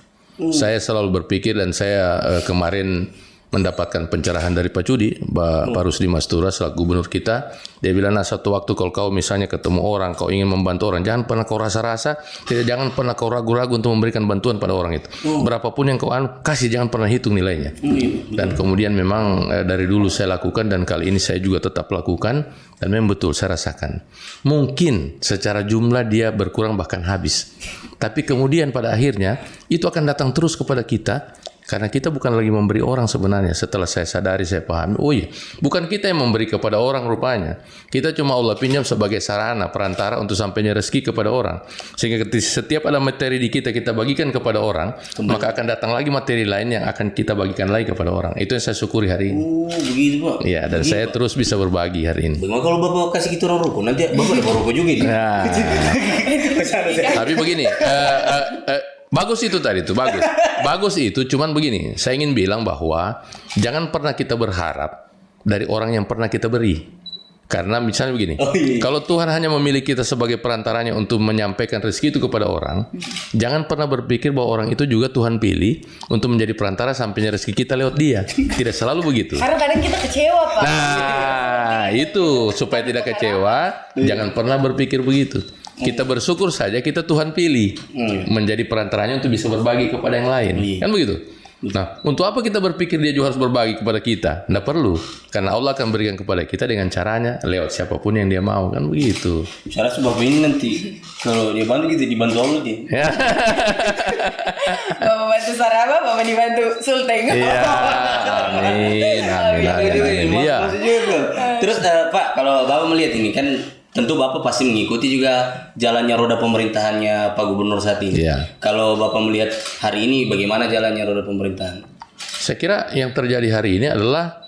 [SPEAKER 3] Saya selalu berpikir dan saya kemarin mendapatkan pencerahan dari Pak Cudi, Pak Rusdi Mastura selaku gubernur kita. Dia bilang, nah satu waktu kalau kau misalnya ketemu orang, kau ingin membantu orang, jangan pernah kau rasa-rasa, jangan pernah kau ragu-ragu untuk memberikan bantuan pada orang itu. Berapapun yang kau kasih, jangan pernah hitung nilainya. Dan kemudian memang dari dulu saya lakukan dan kali ini saya juga tetap lakukan dan memang betul saya rasakan. Mungkin secara jumlah dia berkurang bahkan habis. Tapi kemudian pada akhirnya itu akan datang terus kepada kita. Karena kita bukan lagi memberi orang sebenarnya. Setelah saya sadari, saya pahami. Oh iya, bukan kita yang memberi kepada orang rupanya. Kita cuma Allah pinjam sebagai sarana, perantara untuk sampainya rezeki kepada orang. Sehingga setiap ada materi di kita bagikan kepada orang, maka akan datang lagi materi lain yang akan kita bagikan lagi kepada orang. Itu yang saya syukuri hari ini.
[SPEAKER 2] Begitu, Pak.
[SPEAKER 3] Iya, dan saya terus bisa berbagi hari ini.
[SPEAKER 2] Bagaimana kalau Bapak kasih kita orang rokok? Nanti Bapak dapat rokok juga ini.
[SPEAKER 3] Nah. Tapi begini, bagus itu tadi itu bagus. Bagus itu, cuman begini, saya ingin bilang bahwa jangan pernah kita berharap dari orang yang pernah kita beri. Karena misalnya begini, kalau Tuhan hanya memilih kita sebagai perantaranya untuk menyampaikan rezeki itu kepada orang, jangan pernah berpikir bahwa orang itu juga Tuhan pilih untuk menjadi perantara sampainya rezeki kita lewat dia. Tidak selalu begitu.
[SPEAKER 1] Karena kadang kita kecewa, Pak.
[SPEAKER 3] Nah, itu supaya tidak kecewa, jangan pernah berpikir begitu. Kita bersyukur saja kita Tuhan pilih menjadi perantaranya untuk bisa berbagi kepada yang lain. Kan begitu? Nah, untuk apa kita berpikir dia juga harus berbagi kepada kita? Tidak perlu, karena Allah akan berikan kepada kita dengan caranya lewat siapapun yang dia mau, kan begitu.
[SPEAKER 2] Cara sebab ini nanti kalau dia bantu kita dibantu Allah dia.
[SPEAKER 3] Ya.
[SPEAKER 1] Bapak bantu Saraba, Bapak dibantu Sulteng.
[SPEAKER 3] Iya. Amin. Iya.
[SPEAKER 2] Terus Pak, kalau Bapak melihat ini kan tentu Bapak pasti mengikuti juga jalannya roda pemerintahannya Pak Gubernur saat ini.
[SPEAKER 3] Iya.
[SPEAKER 2] Kalau Bapak melihat hari ini bagaimana jalannya roda pemerintahan?
[SPEAKER 3] Saya kira yang terjadi hari ini adalah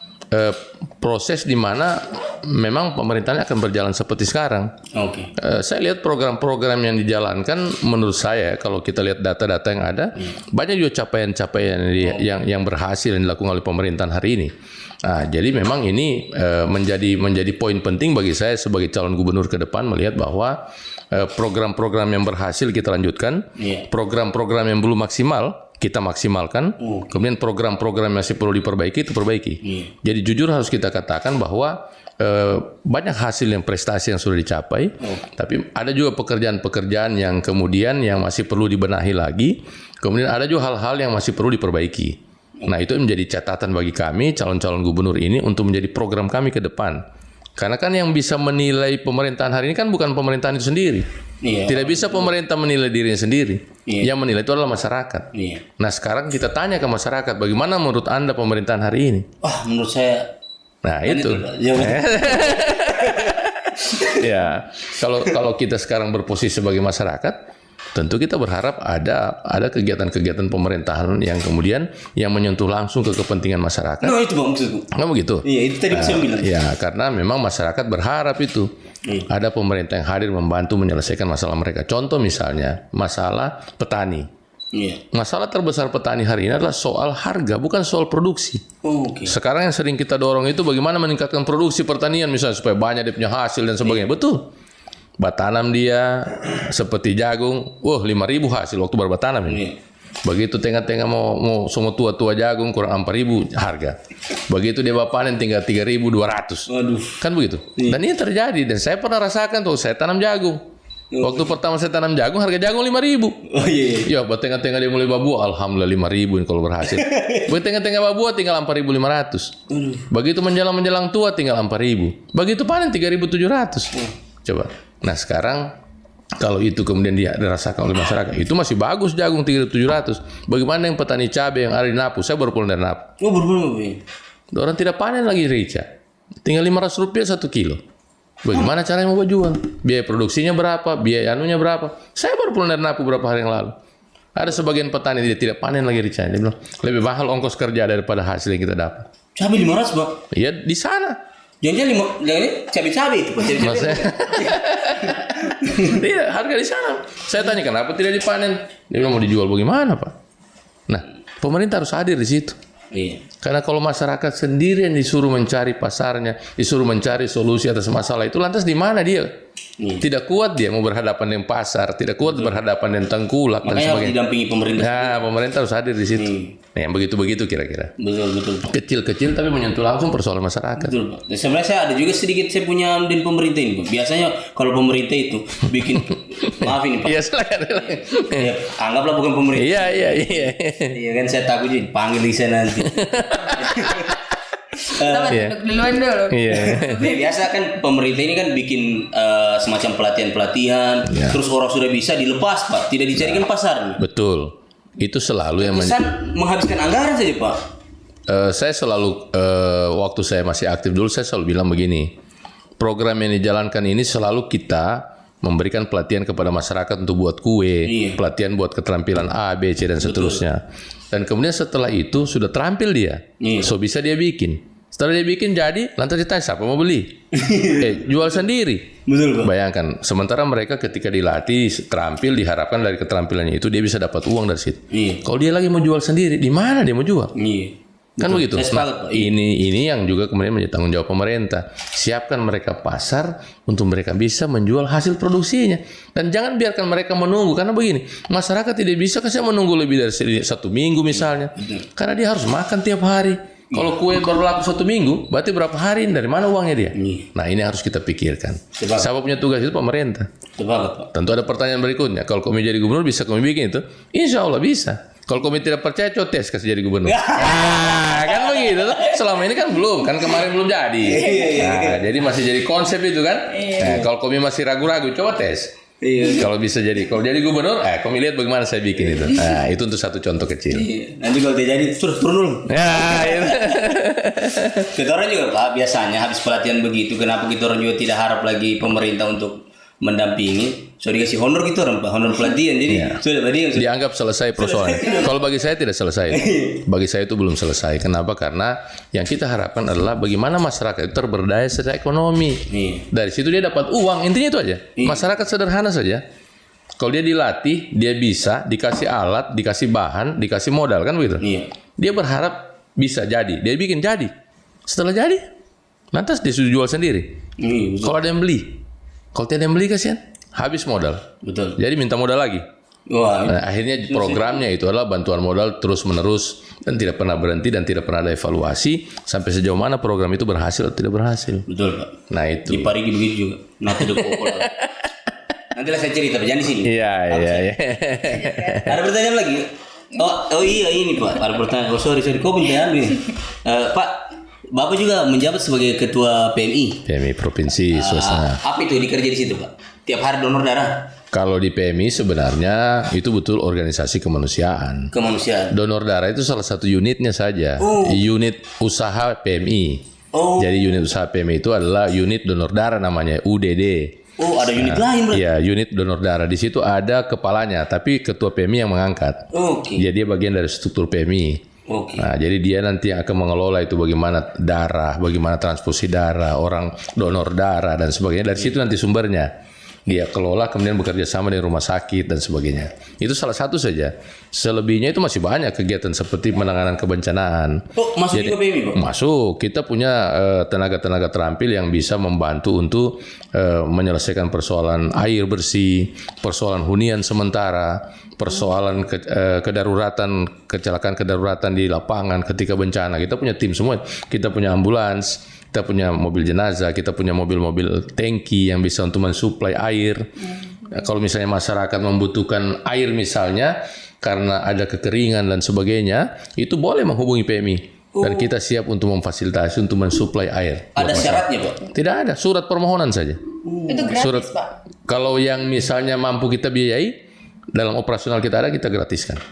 [SPEAKER 3] proses di mana memang pemerintahannya akan berjalan seperti sekarang.
[SPEAKER 2] Oke.
[SPEAKER 3] Saya lihat program-program yang dijalankan, menurut saya kalau kita lihat data-data yang ada, banyak juga capaian-capaian yang berhasil yang dilakukan oleh pemerintahan hari ini. Nah, jadi memang ini menjadi poin penting bagi saya sebagai calon gubernur ke depan, melihat bahwa program-program yang berhasil kita lanjutkan, program-program yang belum maksimal kita maksimalkan, kemudian program-program yang masih perlu diperbaiki itu perbaiki. Jadi jujur harus kita katakan bahwa banyak hasil yang prestasi yang sudah dicapai, tapi ada juga pekerjaan-pekerjaan yang kemudian yang masih perlu dibenahi lagi, kemudian ada juga hal-hal yang masih perlu diperbaiki. Nah, itu menjadi catatan bagi kami calon-calon gubernur ini untuk menjadi program kami ke depan. Karena kan yang bisa menilai pemerintahan hari ini kan bukan pemerintahan itu sendiri. Tidak bisa pemerintah menilai dirinya sendiri. Yang menilai itu adalah masyarakat. Nah, sekarang kita tanya ke masyarakat, bagaimana menurut Anda pemerintahan hari ini?
[SPEAKER 2] Menurut saya
[SPEAKER 3] itu. Ya, kalau kita sekarang berposisi sebagai masyarakat, tentu kita berharap ada kegiatan-kegiatan pemerintahan yang kemudian yang menyentuh langsung ke kepentingan masyarakat.
[SPEAKER 2] No, itu Bang maksudku.
[SPEAKER 3] Nggak begitu?
[SPEAKER 2] Iya, itu tadi saya bilang.
[SPEAKER 3] Ya, karena memang masyarakat berharap itu. Ada pemerintah yang hadir membantu menyelesaikan masalah mereka. Contoh misalnya, masalah petani. Masalah terbesar petani hari ini adalah soal harga, bukan soal produksi. Sekarang yang sering kita dorong itu bagaimana meningkatkan produksi pertanian misalnya supaya banyak dia punya hasil dan sebagainya. Betul. Batanam dia seperti jagung, 5.000 hasil waktu baru batanam ini. Begitu tengah-tengah mau semua tua-tua jagung kurang 4.000 harga. Begitu dia panen tinggal 3.200. Kan begitu. Dan ini terjadi dan saya pernah rasakan tuh, saya tanam jagung. Waktu pertama saya tanam jagung harga jagung 5.000. Ya, buat tengah-tengah dia mulai babuah, alhamdulillah 5.000 ini kalau berhasil. Buat tengah-tengah babuah tinggal 4.500. Begitu menjelang tua tinggal 4.000. Begitu panen 3.700. Coba. Nah, sekarang kalau itu kemudian dia dirasakan oleh masyarakat, itu masih bagus jagung 3.700. Bagaimana yang petani cabai yang ada di Napu? Saya baru pulang dari Napu. Orang tidak panen lagi rica. Tinggal Rp500 1 kilo. Bagaimana caranya mau jual? Biaya produksinya berapa? Biaya anunya berapa? Saya baru pulang dari Napu beberapa hari yang lalu. Ada sebagian petani dia tidak panen lagi rica. Dia bilang, lebih mahal ongkos kerja daripada hasil yang kita dapat.
[SPEAKER 2] Cabai 500, Bang?
[SPEAKER 3] Iya, di sana.
[SPEAKER 2] Jangan cabai-cabai itu.
[SPEAKER 3] Tidak, harga di sana. Saya tanya kenapa tidak dipanen? Dia bilang mau dijual bagaimana, Pak? Nah, pemerintah harus hadir di situ. Karena kalau masyarakat sendiri yang disuruh mencari pasarnya, disuruh mencari solusi atas masalah itu, lantas di mana dia? Tidak kuat dia mau berhadapan dengan pasar, tidak kuat berhadapan dengan tengkulak dan sebagainya.
[SPEAKER 2] Makanya harus didampingi pemerintah.
[SPEAKER 3] Nah, pemerintah harus hadir di situ. Nah, yang begitu-begitu kira-kira.
[SPEAKER 2] Betul.
[SPEAKER 3] Kecil-kecil tapi menyentuh langsung persoalan masyarakat.
[SPEAKER 2] Betul, Pak. Dan sebenarnya saya ada juga sedikit saya punya andil pemerintah ini, Pak. Biasanya kalau pemerintah itu bikin maaf ini, Pak.
[SPEAKER 3] Iya, silakan.
[SPEAKER 2] Ya, anggaplah bukan pemerintah.
[SPEAKER 3] Iya.
[SPEAKER 2] Iya kan saya takut jadi panggil di sana nanti.
[SPEAKER 1] Duduk duluan dulu.
[SPEAKER 2] Biasa kan pemerintah ini kan bikin semacam pelatihan-pelatihan, terus orang sudah bisa dilepas, Pak, tidak dicarikan pasarnya.
[SPEAKER 3] Betul, itu selalu yang
[SPEAKER 2] menghabiskan anggaran saja, Pak.
[SPEAKER 3] Saya selalu waktu saya masih aktif dulu saya selalu bilang begini, program yang dijalankan ini selalu kita memberikan pelatihan kepada masyarakat untuk buat kue, pelatihan buat keterampilan A, B, C dan seterusnya. Dan kemudian setelah itu sudah terampil dia, so bisa dia bikin. Setelah dia bikin jadi, lantas ditanya siapa mau beli? Jual sendiri.
[SPEAKER 2] Betul, Pak.
[SPEAKER 3] Bayangkan, sementara mereka ketika dilatih, terampil, diharapkan dari keterampilannya itu dia bisa dapat uang dari situ. Kalau dia lagi mau jual sendiri, di mana dia mau jual? Kan begitu. Nah, ini yang juga kemudian menjadi tanggung jawab pemerintah. Siapkan mereka pasar untuk mereka bisa menjual hasil produksinya. Dan jangan biarkan mereka menunggu. Karena begini, masyarakat tidak bisa kasih menunggu lebih dari 1 minggu misalnya. Karena dia harus makan tiap hari. Kalau kue baru laku 1 minggu, berarti berapa hari? Dari mana uangnya dia? Nah, ini harus kita pikirkan. Siapa punya tugas itu pemerintah. Tentu ada pertanyaan berikutnya. Kalau kami jadi gubernur, bisa kami bikin itu? Insya Allah bisa. Kalau Komi tidak percaya, coba tes kasih jadi gubernur. Nah, kan begitu. Selama ini kan belum, kan kemarin belum jadi. Nah, jadi masih jadi konsep itu kan. Nah, kalau Komi masih ragu-ragu, coba tes. Kalau bisa jadi, kalau jadi gubernur, Komi lihat bagaimana saya bikin itu. Nah, itu untuk satu contoh kecil.
[SPEAKER 2] Nanti kalau dia jadi, terus turun dulu.
[SPEAKER 3] Ya, itu.
[SPEAKER 2] Kita orang juga Pak, biasanya habis pelatihan begitu, kenapa kita orang juga tidak harap lagi pemerintah untuk mendampingi? So dikasih honor gitu orang Pak, honor pelatihan. Jadi sudah tadi yang
[SPEAKER 3] Dianggap selesai persoalan. Kalau bagi saya tidak selesai. Bagi saya itu belum selesai. Kenapa? Karena yang kita harapkan adalah bagaimana masyarakat itu terberdaya secara ekonomi. Dari situ dia dapat uang. Intinya itu aja. Masyarakat sederhana saja. Kalau dia dilatih, dia bisa dikasih alat, dikasih bahan, dikasih modal kan begitu. Dia berharap bisa jadi. Dia bikin jadi. Setelah jadi, lantas dia sudah jual sendiri. Kalau ada yang beli, kalau tidak ada yang beli kasihan. Habis modal.
[SPEAKER 2] Betul.
[SPEAKER 3] Jadi minta modal lagi. Nah, akhirnya programnya itu adalah bantuan modal terus-menerus dan tidak pernah berhenti dan tidak pernah ada evaluasi sampai sejauh mana program itu berhasil atau tidak berhasil.
[SPEAKER 2] Betul Pak.
[SPEAKER 3] Nah itu.
[SPEAKER 2] Di Parigi begitu juga. Nanti ada pokok. Nantilah saya cerita, jangan di sini.
[SPEAKER 3] Iya.
[SPEAKER 2] Ada pertanyaan lagi? Oh iya ini Pak. Ada pertanyaan. Oh sorry. Kok pertanyaan ini? Pak, Bapak juga menjabat sebagai ketua PMI.
[SPEAKER 3] PMI provinsi swasta.
[SPEAKER 2] Apa itu dikerja di situ Pak? Tiap hari donor darah?
[SPEAKER 3] Kalau di PMI sebenarnya itu betul organisasi kemanusiaan. Donor darah itu salah satu unitnya saja. Unit usaha PMI. Jadi unit usaha PMI itu adalah unit donor darah namanya UDD.
[SPEAKER 2] Oh, ada unit lain berarti?
[SPEAKER 3] Iya, unit donor darah. Di situ ada kepalanya, tapi ketua PMI yang mengangkat. Jadi dia bagian dari struktur PMI. Nah, jadi dia nanti akan mengelola itu bagaimana darah, bagaimana transfusi darah, orang donor darah dan sebagainya. Dari situ nanti sumbernya. Dia kelola, kemudian bekerja sama dengan rumah sakit dan sebagainya. Itu salah satu saja. Selebihnya itu masih banyak kegiatan seperti penanganan kebencanaan.
[SPEAKER 2] Masuk juga PMI, Pak?
[SPEAKER 3] Masuk. Kita punya tenaga-tenaga terampil yang bisa membantu untuk menyelesaikan persoalan air bersih, persoalan hunian sementara, persoalan kedaruratan, kecelakaan kedaruratan di lapangan ketika bencana. Kita punya tim semua. Kita punya ambulans, kita punya mobil jenazah, kita punya mobil-mobil tangki yang bisa untuk mensuplai air. Kalau misalnya masyarakat membutuhkan air misalnya karena ada kekeringan dan sebagainya, itu boleh menghubungi PMI. Dan kita siap untuk memfasilitasi untuk mensuplai air.
[SPEAKER 2] Ada syaratnya Pak?
[SPEAKER 3] Tidak ada, surat permohonan saja.
[SPEAKER 1] Itu gratis Pak?
[SPEAKER 3] Kalau yang misalnya mampu kita biayai, dalam operasional kita ada, kita gratiskan.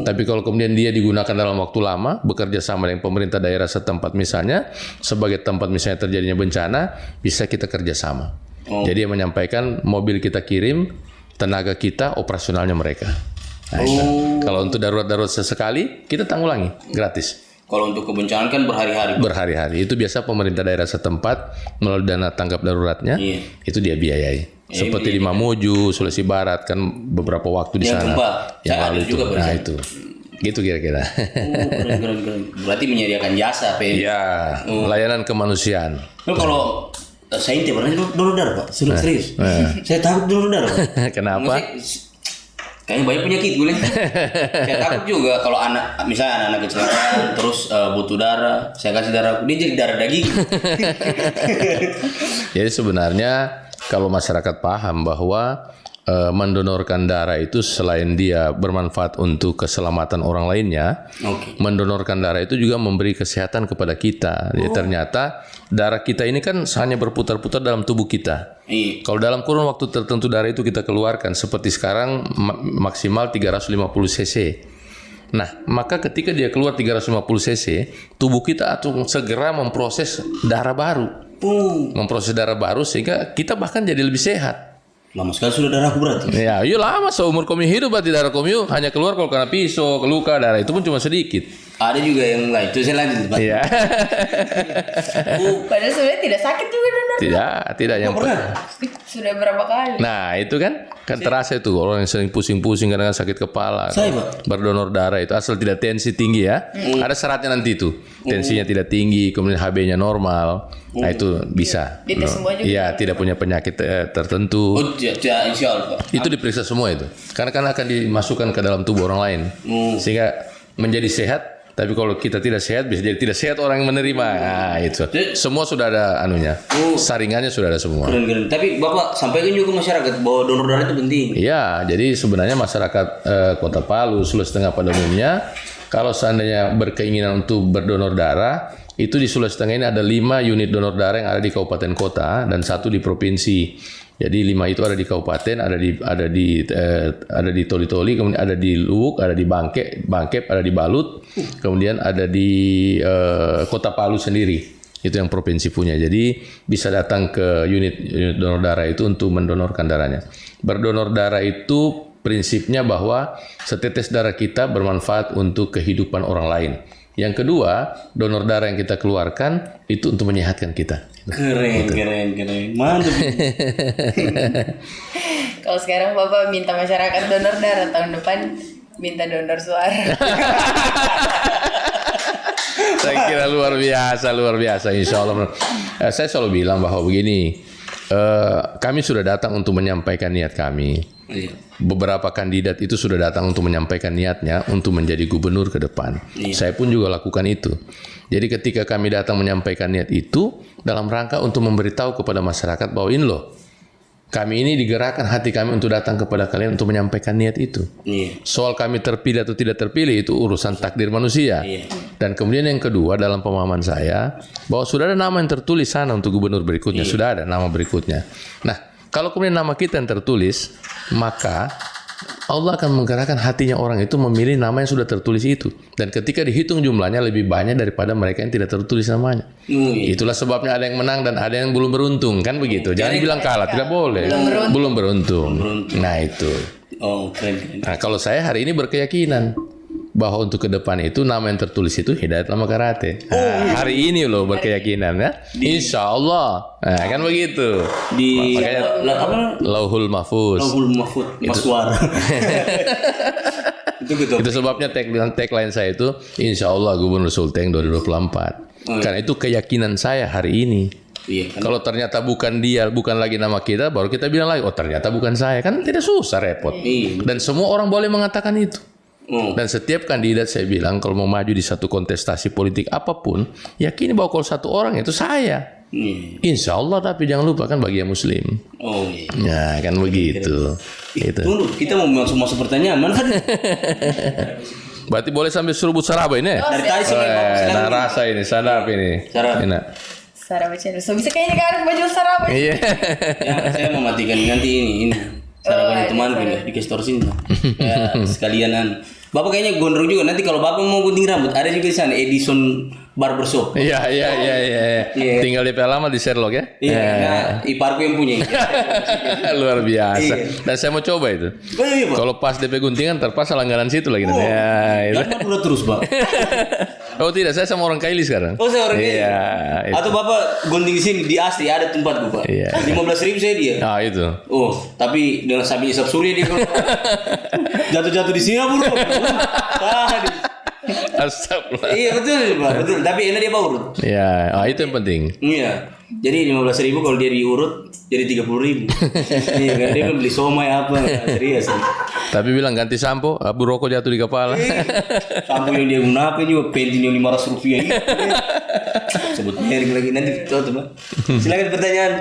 [SPEAKER 3] Tapi kalau kemudian dia digunakan dalam waktu lama, bekerja sama dengan pemerintah daerah setempat misalnya, sebagai tempat misalnya terjadinya bencana, bisa kita kerjasama. Jadi yang menyampaikan mobil kita kirim, tenaga kita, operasionalnya mereka. Nah, kalau untuk darurat-darurat sesekali, kita tanggulangi, gratis.
[SPEAKER 2] Kalau untuk kebencanaan kan berhari-hari.
[SPEAKER 3] Berhari-hari. Itu biasa pemerintah daerah setempat melalui dana tanggap daruratnya, itu dia biayai. Seperti di Mamuju, Sulawesi Barat kan beberapa waktu di sana. Yang lalu itu. Nah itu, gitu kira-kira.
[SPEAKER 2] Keren. Berarti menyediakan jasa, PMI.
[SPEAKER 3] Iya, layanan kemanusiaan.
[SPEAKER 2] Kalau saya tidak pernah donor darah Pak, serius. Saya takut donor darah Pak.
[SPEAKER 3] Kenapa?
[SPEAKER 2] Kayaknya banyak penyakit gue. Saya takut juga kalau misalnya anak kecelakaan terus butuh darah, saya kasih darah, dia jadi darah daging.
[SPEAKER 3] Jadi sebenarnya kalau masyarakat paham bahwa mendonorkan darah itu selain dia bermanfaat untuk keselamatan orang lainnya, mendonorkan darah itu juga memberi kesehatan kepada kita. Jadi ternyata darah kita ini kan hanya berputar-putar dalam tubuh kita. Kalau dalam kurun waktu tertentu darah itu kita keluarkan, seperti sekarang maksimal 350 cc. Nah, maka ketika dia keluar 350 cc, tubuh kita akan segera memproses darah baru. Memproses darah baru sehingga kita bahkan jadi lebih sehat.
[SPEAKER 2] Lama sekali sudah darahku berarti.
[SPEAKER 3] Ya, iya lama seumur Komi hidup berarti darah Komi hanya keluar kalau kena pisau, luka, darah itu pun cuma sedikit.
[SPEAKER 2] Ada juga yang lain. Itu saya lanjut, Pak.
[SPEAKER 3] Iya.
[SPEAKER 1] Padahal sebenarnya tidak sakit juga donor.
[SPEAKER 3] Tidak yang
[SPEAKER 2] pernah.
[SPEAKER 1] Sudah berapa kali?
[SPEAKER 3] Nah, itu kan terasa itu orang yang sering pusing-pusing kadang sakit kepala.
[SPEAKER 2] Saya, Pak.
[SPEAKER 3] Berdonor darah itu asal tidak tensi tinggi ya. Ada syaratnya nanti itu. Tensinya tidak tinggi, kemudian HB-nya normal. Nah, itu bisa.
[SPEAKER 1] Dites semua juga.
[SPEAKER 3] Iya, tidak punya penyakit tertentu.
[SPEAKER 2] Insya Allah, Pak.
[SPEAKER 3] Itu diperiksa semua itu. Karena kan akan dimasukkan ke dalam tubuh orang lain. Sehingga menjadi sehat Tapi kalau kita tidak sehat, bisa jadi tidak sehat orang yang menerima. Nah, itu. Semua sudah ada anunya. Saringannya sudah ada semua.
[SPEAKER 2] Keren. Tapi Bapak sampaikan juga ke masyarakat bahwa donor darah itu penting.
[SPEAKER 3] Iya, jadi sebenarnya masyarakat Kota Palu, Sulawesi Tengah pada umumnya, kalau seandainya berkeinginan untuk berdonor darah, itu di Sulawesi Tengah ini ada 5 unit donor darah yang ada di kabupaten kota dan 1 di provinsi. Jadi 5 itu ada di kabupaten, ada di Toli-Toli, kemudian ada di Luwuk, ada di Bangkep, ada di Balut, kemudian ada di Kota Palu sendiri. Itu yang provinsi punya. Jadi bisa datang ke unit donor darah itu untuk mendonorkan darahnya. Berdonor darah itu prinsipnya bahwa setetes darah kita bermanfaat untuk kehidupan orang lain. Yang kedua, donor darah yang kita keluarkan itu untuk menyehatkan kita.
[SPEAKER 2] Keren. Mantap.
[SPEAKER 1] Kalau sekarang Bapak minta masyarakat donor darah, tahun depan minta donor suara.
[SPEAKER 3] Saya kira luar biasa. Insya Allah. Saya selalu bilang bahwa begini, kami sudah datang untuk menyampaikan niat kami.
[SPEAKER 2] Iya.
[SPEAKER 3] Beberapa kandidat itu sudah datang untuk menyampaikan niatnya untuk menjadi gubernur ke depan.
[SPEAKER 2] Iya.
[SPEAKER 3] Saya pun juga lakukan itu. Jadi ketika kami datang menyampaikan niat itu dalam rangka untuk memberitahu kepada masyarakat bahwa ini loh, kami ini digerakkan hati kami untuk datang kepada kalian untuk menyampaikan niat itu.
[SPEAKER 2] Iya.
[SPEAKER 3] Soal kami terpilih atau tidak terpilih itu urusan takdir manusia.
[SPEAKER 2] Iya.
[SPEAKER 3] Dan kemudian yang kedua dalam pemahaman saya bahwa sudah ada nama yang tertulis sana untuk gubernur berikutnya.
[SPEAKER 2] Iya.
[SPEAKER 3] Sudah ada nama berikutnya. Nah, kalau kemudian nama kita yang tertulis, maka Allah akan menggerakkan hatinya orang itu memilih nama yang sudah tertulis itu. Dan ketika dihitung jumlahnya lebih banyak daripada mereka yang tidak tertulis namanya.
[SPEAKER 2] Iya.
[SPEAKER 3] Itulah sebabnya ada yang menang dan ada yang belum beruntung. Kan begitu. Jangan dibilang kalah. Tidak boleh. Belum beruntung. Nah itu.
[SPEAKER 2] Oh, keren.
[SPEAKER 3] Nah kalau saya hari ini berkeyakinan bahwa untuk ke depan itu nama yang tertulis itu Hidayat Lama Karate. Nah, hari ini loh berkeyakinan ya. Insya Allah. Nah, kan begitu.
[SPEAKER 2] Di
[SPEAKER 3] Makanya Lauhul Mahfuz.
[SPEAKER 2] Mas Suara. Itu betul.
[SPEAKER 3] Itu sebabnya tagline saya itu Insya Allah Gubernur Sulteng 2024. Karena itu keyakinan saya hari ini.
[SPEAKER 2] Iya, kan?
[SPEAKER 3] Kalau ternyata bukan dia, bukan lagi nama kita, baru kita bilang lagi, oh ternyata bukan saya. Kan tidak susah, repot.
[SPEAKER 2] Iya.
[SPEAKER 3] Dan semua orang boleh mengatakan itu. Dan setiap kandidat saya bilang kalau mau maju di satu kontestasi politik apapun, yakini bahwa kalau satu orang itu saya. Insya Allah, tapi jangan lupa kan bagi yang Muslim.
[SPEAKER 2] Oh iya.
[SPEAKER 3] Nah kan begitu. Itu.
[SPEAKER 2] Tunggu, kita mau masuk pertanyaan mana kan?
[SPEAKER 3] Berarti boleh sambil serubut saraba ini?
[SPEAKER 2] Dari tadi sih.
[SPEAKER 3] Nah rasa ini, sadap ini.
[SPEAKER 2] Sarap.
[SPEAKER 3] Enak.
[SPEAKER 1] Saraba channel. So bisa kayaknya kan baju saraba.
[SPEAKER 3] Iya.
[SPEAKER 2] Ya, saya mau matikan nanti ini. Sarapan temanku ini di store sini. Ya, sekalian Bapak kayaknya gondrong juga. Nanti kalau Bapak mau gunting rambut, ada juga di sana Edison Barbershop.
[SPEAKER 3] Iya. Tinggal DP alamat di Sherlock ya.
[SPEAKER 2] Iya, nah, iparku yang punya.
[SPEAKER 3] Luar biasa.
[SPEAKER 2] Iya.
[SPEAKER 3] Dan saya mau coba itu.
[SPEAKER 2] Oh iya, Pak.
[SPEAKER 3] Kalau pas DP guntingan terpaksa langganan situ lagi nanti. Ya, itu.
[SPEAKER 2] Kan udah terus, Pak.
[SPEAKER 3] Oh tidak, saya sama orang Kaili sekarang.
[SPEAKER 2] Oh, saya orang
[SPEAKER 3] Iya.
[SPEAKER 2] Kaili. Atau Bapak gunting di sini di asli ada tempatku, Pak.
[SPEAKER 3] Iya.
[SPEAKER 2] 15.000 saya dia.
[SPEAKER 3] Ah itu.
[SPEAKER 2] Oh, tapi dengan sapi isap surya dia jatuh-jatuh di Singapura. Tadi.
[SPEAKER 3] Astagfirullah.
[SPEAKER 2] Iya betul, Pak. Betul. Tapi enak dia Pak urut.
[SPEAKER 3] Ya, itu yang penting.
[SPEAKER 2] Iya. Jadi 15.000 kalau dia diurut jadi 30.000. Iya kan dia beli somai apa serius.
[SPEAKER 3] Tapi bilang ganti sampo, abu rokok jatuh di kepala.
[SPEAKER 2] Sampo yang dia gunakan juga penting yang 500 rupiah. Sebut merek lagi nanti tutup, Pak. Silakan pertanyaan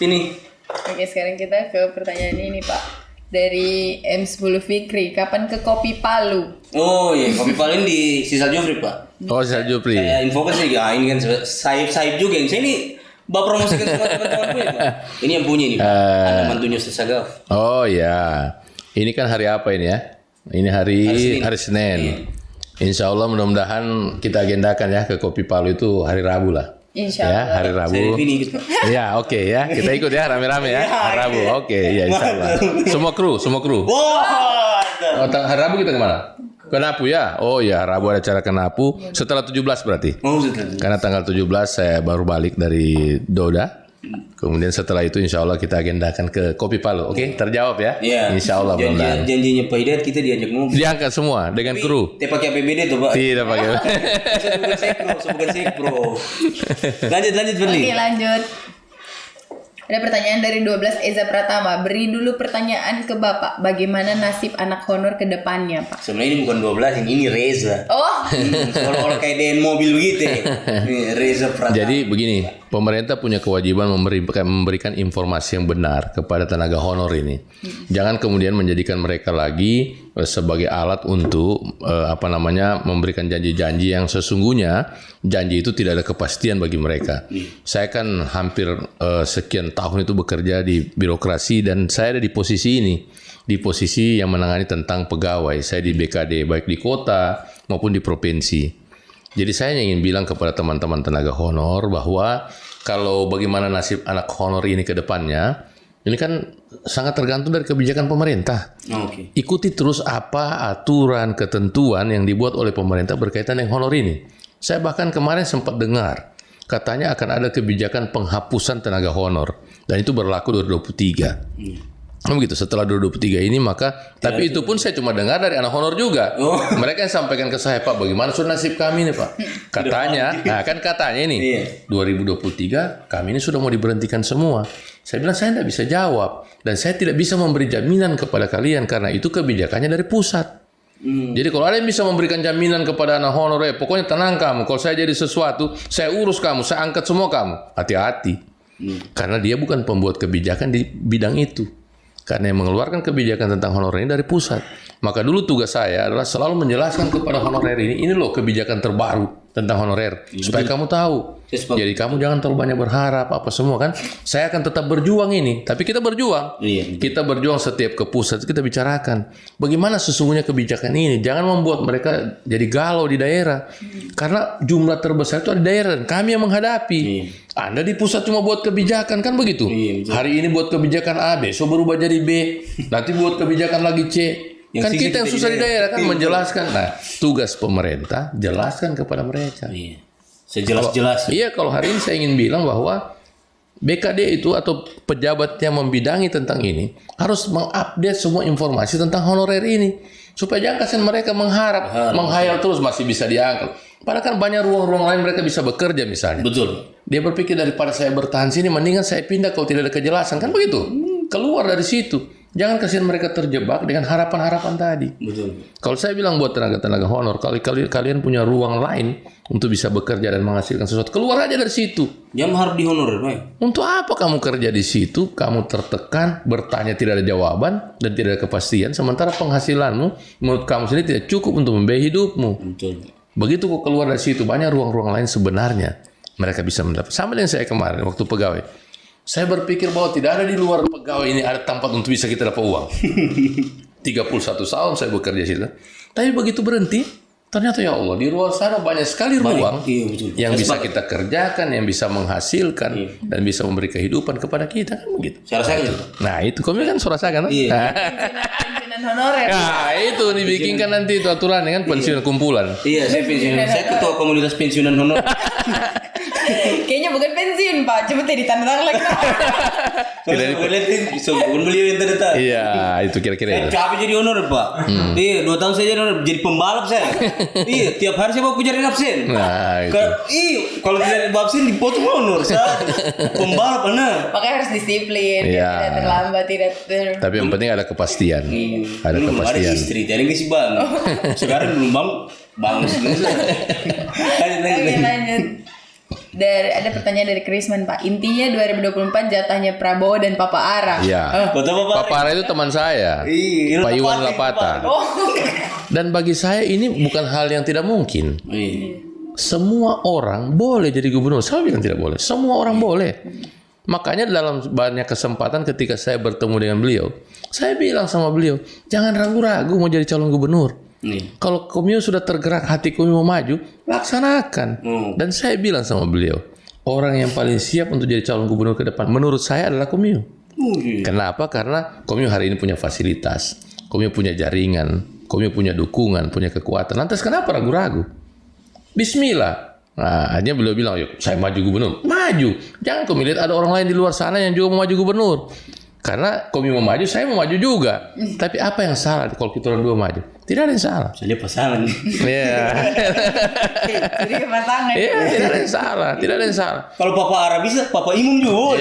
[SPEAKER 2] ini.
[SPEAKER 1] Oke, sekarang kita ke pertanyaan ini, Pak. Dari M10 Fikri, kapan ke Kopi Palu?
[SPEAKER 2] Oh iya, Kopi Palu di Sisa Jufri, Pak.
[SPEAKER 3] Oh, Sisa Jufri.
[SPEAKER 2] Saya infokan sih, ini kan Saib juga yang saya ini Bapak promosikan semua teman-teman punya, Pak. Ini yang punya nih, Pak. Ada mantunya Ustaz Sagaf.
[SPEAKER 3] Oh ya, ini kan hari apa ini ya? Ini hari Senin. Insya Allah mudah-mudahan kita agendakan ya ke Kopi Palu itu hari Rabu lah.
[SPEAKER 1] Insya
[SPEAKER 3] Ya,
[SPEAKER 1] Allah.
[SPEAKER 3] hari Rabu.
[SPEAKER 2] Saya ini gitu.
[SPEAKER 3] Ya, oke ya. Kita ikut ya rame-rame ya. Hari Rabu. Oke, ya insya Allah. Semua kru.
[SPEAKER 2] Wah,
[SPEAKER 3] Oh, hari Rabu kita kemana? Ke Napu ya? Oh ya, Rabu ada acara ke Napu. Setelah 17 berarti.
[SPEAKER 2] mau Ustaz.
[SPEAKER 3] Karena tanggal 17 saya baru balik dari Doda. Kemudian setelah itu insya Allah kita agendakan ke Kopi Palu. Oke, terjawab ya?
[SPEAKER 2] Iya.
[SPEAKER 3] Insya Allah mudah-mudahan.
[SPEAKER 2] Janjinya Pak Hidayat kita diajak ngobrol.
[SPEAKER 3] Diangkat semua dengan kru.
[SPEAKER 2] Kita pakai APBD tuh, Pak.
[SPEAKER 3] Tidak pakai.
[SPEAKER 2] Saya bukan sekro. Lanjut Fadli.
[SPEAKER 1] Oke, lanjut. Ada pertanyaan dari 12 Eza Pratama. Beri dulu pertanyaan ke Bapak. Bagaimana nasib anak honor ke depannya, Pak?
[SPEAKER 2] Sebenarnya ini bukan 12, yang ini Reza.
[SPEAKER 1] Oh,
[SPEAKER 2] Seolah-olah kayak DN mobil begitu. Reza Pratama.
[SPEAKER 3] Jadi begini, pemerintah punya kewajiban memberikan informasi yang benar kepada tenaga honor ini. Jangan kemudian menjadikan mereka lagi sebagai alat untuk memberikan janji-janji yang sesungguhnya janji itu tidak ada kepastian bagi mereka. Saya kan hampir sekian tahun itu bekerja di birokrasi dan saya ada di posisi ini. Di posisi yang menangani tentang pegawai. Saya di BKD, baik di kota maupun di provinsi. Jadi saya ingin bilang kepada teman-teman tenaga honor bahwa kalau bagaimana nasib anak honor ini ke depannya, ini kan sangat tergantung dari kebijakan pemerintah. Ikuti terus apa aturan, ketentuan yang dibuat oleh pemerintah berkaitan dengan honor ini. Saya bahkan kemarin sempat dengar, katanya akan ada kebijakan penghapusan tenaga honor. Dan itu berlaku 2023. Begitu, setelah 2023 ini maka, tapi itu pun saya cuma dengar dari anak honor juga. Mereka yang sampaikan ke saya, Pak, bagaimana sudah nasib kami nih, Pak? Katanya, katanya ini, 2023 kami ini sudah mau diberhentikan semua. Saya bilang, saya tidak bisa jawab. Dan saya tidak bisa memberi jaminan kepada kalian, karena itu kebijakannya dari pusat. Jadi kalau ada yang bisa memberikan jaminan kepada anak honor, pokoknya tenang kamu, kalau saya jadi sesuatu, saya urus kamu, saya angkat semua kamu. Hati-hati. Karena dia bukan pembuat kebijakan di bidang itu. Karena yang mengeluarkan kebijakan tentang honorer ini dari pusat. Maka dulu tugas saya adalah selalu menjelaskan kepada honorer ini loh kebijakan terbaru tentang honorer. Supaya kamu tahu. Jadi kamu jangan terlalu banyak berharap apa semua kan. Saya akan tetap berjuang ini. Tapi kita berjuang. Kita berjuang setiap ke pusat. Kita bicarakan. Bagaimana sesungguhnya kebijakan ini. Jangan membuat mereka jadi galau di daerah. Karena jumlah terbesar itu ada di daerah. Dan kami yang menghadapi. Anda di pusat cuma buat kebijakan kan begitu. Hari ini buat kebijakan A, besok berubah jadi B. Nanti buat kebijakan lagi C. Kan kita yang susah di daerah kan menjelaskan. Nah, tugas pemerintah jelaskan kepada mereka.
[SPEAKER 2] Sejelas-jelas.
[SPEAKER 3] Iya, kalau hari ini saya ingin bilang bahwa BKD itu atau pejabat yang membidangi tentang ini harus mengupdate semua informasi tentang honorer ini supaya jangan kasihan mereka menghayal terus masih bisa diangkat. Padahal kan banyak ruang-ruang lain mereka bisa bekerja misalnya.
[SPEAKER 2] Betul.
[SPEAKER 3] Dia berpikir daripada saya bertahan sini mendingan saya pindah kalau tidak ada kejelasan kan begitu. Keluar dari situ. Jangan kasihan mereka terjebak dengan harapan-harapan tadi.
[SPEAKER 2] Betul.
[SPEAKER 3] Kalau saya bilang buat tenaga-tenaga honor, kalau kalian punya ruang lain untuk bisa bekerja dan menghasilkan sesuatu, keluar aja dari situ.
[SPEAKER 2] Jangan harus dihonorer, Pak.
[SPEAKER 3] Untuk apa kamu kerja di situ? Kamu tertekan, bertanya tidak ada jawaban dan tidak ada kepastian. Sementara penghasilanmu menurut kamu sendiri tidak cukup untuk membiayai hidupmu.
[SPEAKER 2] Betul.
[SPEAKER 3] Begitu kok keluar dari situ, banyak ruang-ruang lain sebenarnya mereka bisa mendapat. Sama dengan saya kemarin waktu pegawai. Saya berpikir bahwa tidak ada di luar pegawai ini ada tempat untuk bisa kita dapat uang. 31 tahun saya bekerja di situ. Tapi begitu berhenti, ternyata ya Allah di luar sana banyak sekali ruang yang bisa kita kerjakan, yang bisa menghasilkan dan bisa memberi kehidupan kepada kita kan begitu.
[SPEAKER 2] Saya rasakan.
[SPEAKER 3] Nah itu kamu kan rasakan kan?
[SPEAKER 1] Pensiunan honorer.
[SPEAKER 3] Nah itu dibikinkan nanti itu aturan kan pensiun kumpulan.
[SPEAKER 2] Iya, saya pensiunan. Saya ketua komunitas pensiunan honorer.
[SPEAKER 1] Kayaknya bukan pensiun, Pak. Coba ditandatangani lagi.
[SPEAKER 2] Bukan beliau yang tanda.
[SPEAKER 3] Iya, itu kira-kira itu.
[SPEAKER 2] Capek jadi honorer, Pak. Iya, 2 tahun saya jadi honorer, jadi pembalap saya. Iya, tiap hari saya mau kejar absen.
[SPEAKER 3] Nah, itu.
[SPEAKER 2] Kalau tidak absen dipotong honor. Pembalap mana?
[SPEAKER 1] Makanya harus disiplin, tidak terlambat,
[SPEAKER 3] Tapi yang penting ada kepastian. Ada kepastian.
[SPEAKER 2] Ada istri, jadi nggak sih bang. Sekarang belum bang.
[SPEAKER 1] Lanjut. Ada pertanyaan dari Krisman, Pak. Intinya 2024 jatahnya Prabowo dan Papa Ara.
[SPEAKER 3] Iya. Papa Ara itu teman saya. Pak Iwan Lapata. Dan bagi saya ini bukan hal yang tidak mungkin. Semua orang boleh jadi gubernur. Saya bilang tidak boleh. Semua orang boleh. Makanya dalam banyak kesempatan ketika saya bertemu dengan beliau, saya bilang sama beliau, jangan ragu-ragu mau jadi calon gubernur. Kalau Komio sudah tergerak hati Komio mau maju, laksanakan. Dan saya bilang sama beliau, orang yang paling siap untuk jadi calon gubernur ke depan menurut saya adalah Komio. Kenapa? Karena Komio hari ini punya fasilitas, Komio punya jaringan, Komio punya dukungan, punya kekuatan. Lantas kenapa ragu-ragu? Bismillah. Nah, hanya beliau bilang, yuk saya maju gubernur. Maju. Jangan Komio lihat ada orang lain di luar sana yang juga mau maju gubernur. Karena Komio mau maju, saya mau maju juga. Tapi apa yang salah kalau kita orang dua maju? Tidak ada yang salah.
[SPEAKER 2] Saya pasangan.
[SPEAKER 3] Iya.
[SPEAKER 1] Jadi pasangan.
[SPEAKER 3] Iya, tidak ada yang salah. Tidak ada yang salah.
[SPEAKER 2] Kalau Papa Ara bisa, Papa Imum juga.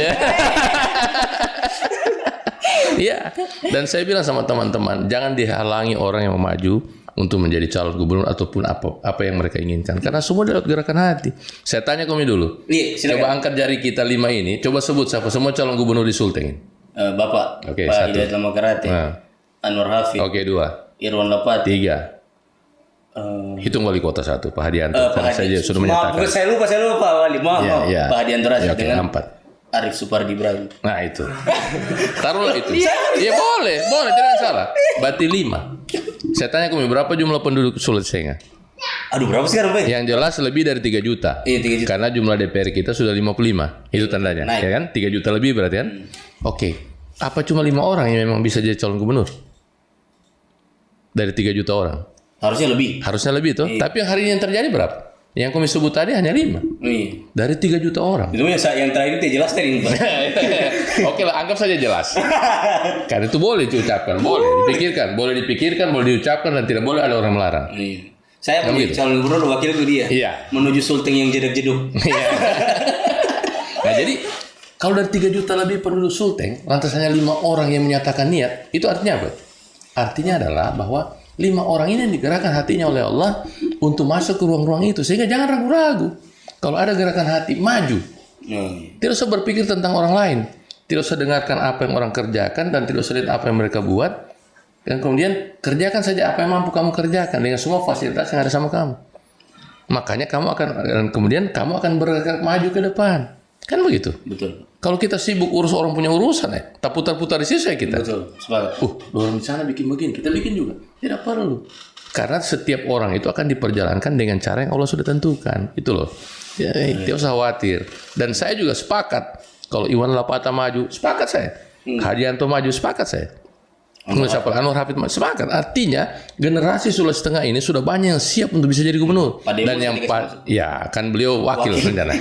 [SPEAKER 3] Iya. Dan saya bilang sama teman-teman, jangan dihalangi orang yang mau maju untuk menjadi calon gubernur ataupun apa yang mereka inginkan. Karena semua lewat gerakan hati. Saya tanya kamu dulu.
[SPEAKER 2] Iya, silakan.
[SPEAKER 3] Coba angkat jari kita 5 ini. Coba sebut siapa semua calon gubernur di Sulteng ini.
[SPEAKER 2] Bapak,
[SPEAKER 3] Oke,
[SPEAKER 2] Pak
[SPEAKER 3] 1.
[SPEAKER 2] Hidayat Lamakarate, Anwar Hafid,
[SPEAKER 3] Oke, 2.
[SPEAKER 2] Irwan Lapati,
[SPEAKER 3] 3. Hitung wali kota 1, Pak Hadianto. Karena saya sudah
[SPEAKER 2] Maaf,
[SPEAKER 3] menyatakan.
[SPEAKER 2] saya lupa Pak Wali. Maaf.
[SPEAKER 3] Ya.
[SPEAKER 2] Pak Hadianto Rasid
[SPEAKER 3] Oke,
[SPEAKER 2] dengan
[SPEAKER 3] 4.
[SPEAKER 2] Arif Supardi Ibrahim.
[SPEAKER 3] Nah itu. Taruhlah itu. Iya boleh, tidak salah. Berarti 5. Saya tanya kamu berapa jumlah penduduk Sulsel?
[SPEAKER 2] Aduh, berapa sekarang, Pak?
[SPEAKER 3] Yang jelas lebih dari 3 juta.
[SPEAKER 2] Iya, 3 juta.
[SPEAKER 3] Karena jumlah DPR kita sudah 55. Itu tandanya,
[SPEAKER 2] Naik.
[SPEAKER 3] ya kan? 3 juta lebih berarti kan? Oke. Apa cuma 5 orang yang memang bisa jadi calon gubernur? Dari 3 juta orang.
[SPEAKER 2] Harusnya lebih.
[SPEAKER 3] Harusnya lebih tuh. Tapi yang hari ini yang terjadi berapa? Yang kami sebut tadi hanya 5.
[SPEAKER 2] Iya.
[SPEAKER 3] Dari 3 juta orang.
[SPEAKER 2] Itu yang terakhir itu jelas tadi, Pak.
[SPEAKER 3] Oke lah, anggap saja jelas. Karena itu boleh diucapkan, boleh dipikirkan, boleh diucapkan, dan tidak boleh ada orang melarang.
[SPEAKER 2] Iya. Saya
[SPEAKER 3] Kan
[SPEAKER 2] punya
[SPEAKER 3] begitu?
[SPEAKER 2] calon gubernur, wakil itu dia.
[SPEAKER 3] Iya.
[SPEAKER 2] Menuju Sulteng yang jeduk-jeduk.
[SPEAKER 3] Nah jadi kalau dari 3 juta lebih penduduk Sulteng, lantas hanya 5 orang yang menyatakan niat, itu artinya apa? Artinya adalah bahwa 5 orang ini yang digerakkan hatinya oleh Allah untuk masuk ke ruang-ruang itu, sehingga jangan ragu-ragu. Kalau ada gerakan hati, maju. Tidak usah berpikir tentang orang lain. Tidak usah dengarkan apa yang orang kerjakan dan tidak usah lihat apa yang mereka buat. Dan kemudian kerjakan saja apa yang mampu kamu kerjakan dengan semua fasilitas yang ada sama kamu. Makanya dan kemudian kamu akan bergerak maju ke depan. Kan begitu?
[SPEAKER 2] Betul.
[SPEAKER 3] Kalau kita sibuk urus orang punya urusan tak putar-putar di situ ya kita.
[SPEAKER 2] Betul. Sepakat.
[SPEAKER 3] Orang di sana bikin begini, kita bikin juga. Tidak perlu. Karena setiap orang itu akan diperjalankan dengan cara yang Allah sudah tentukan. Itu loh. Ya, tidak usah khawatir. Dan saya juga sepakat. Kalau Iwan Lapata maju, sepakat saya. Hadianto maju, sepakat saya. Anwar Hafid maju, sepakat. Artinya generasi Sulawesi Tengah ini sudah banyak yang siap untuk bisa jadi gubernur. Dan yang ya kan beliau wakil rencana.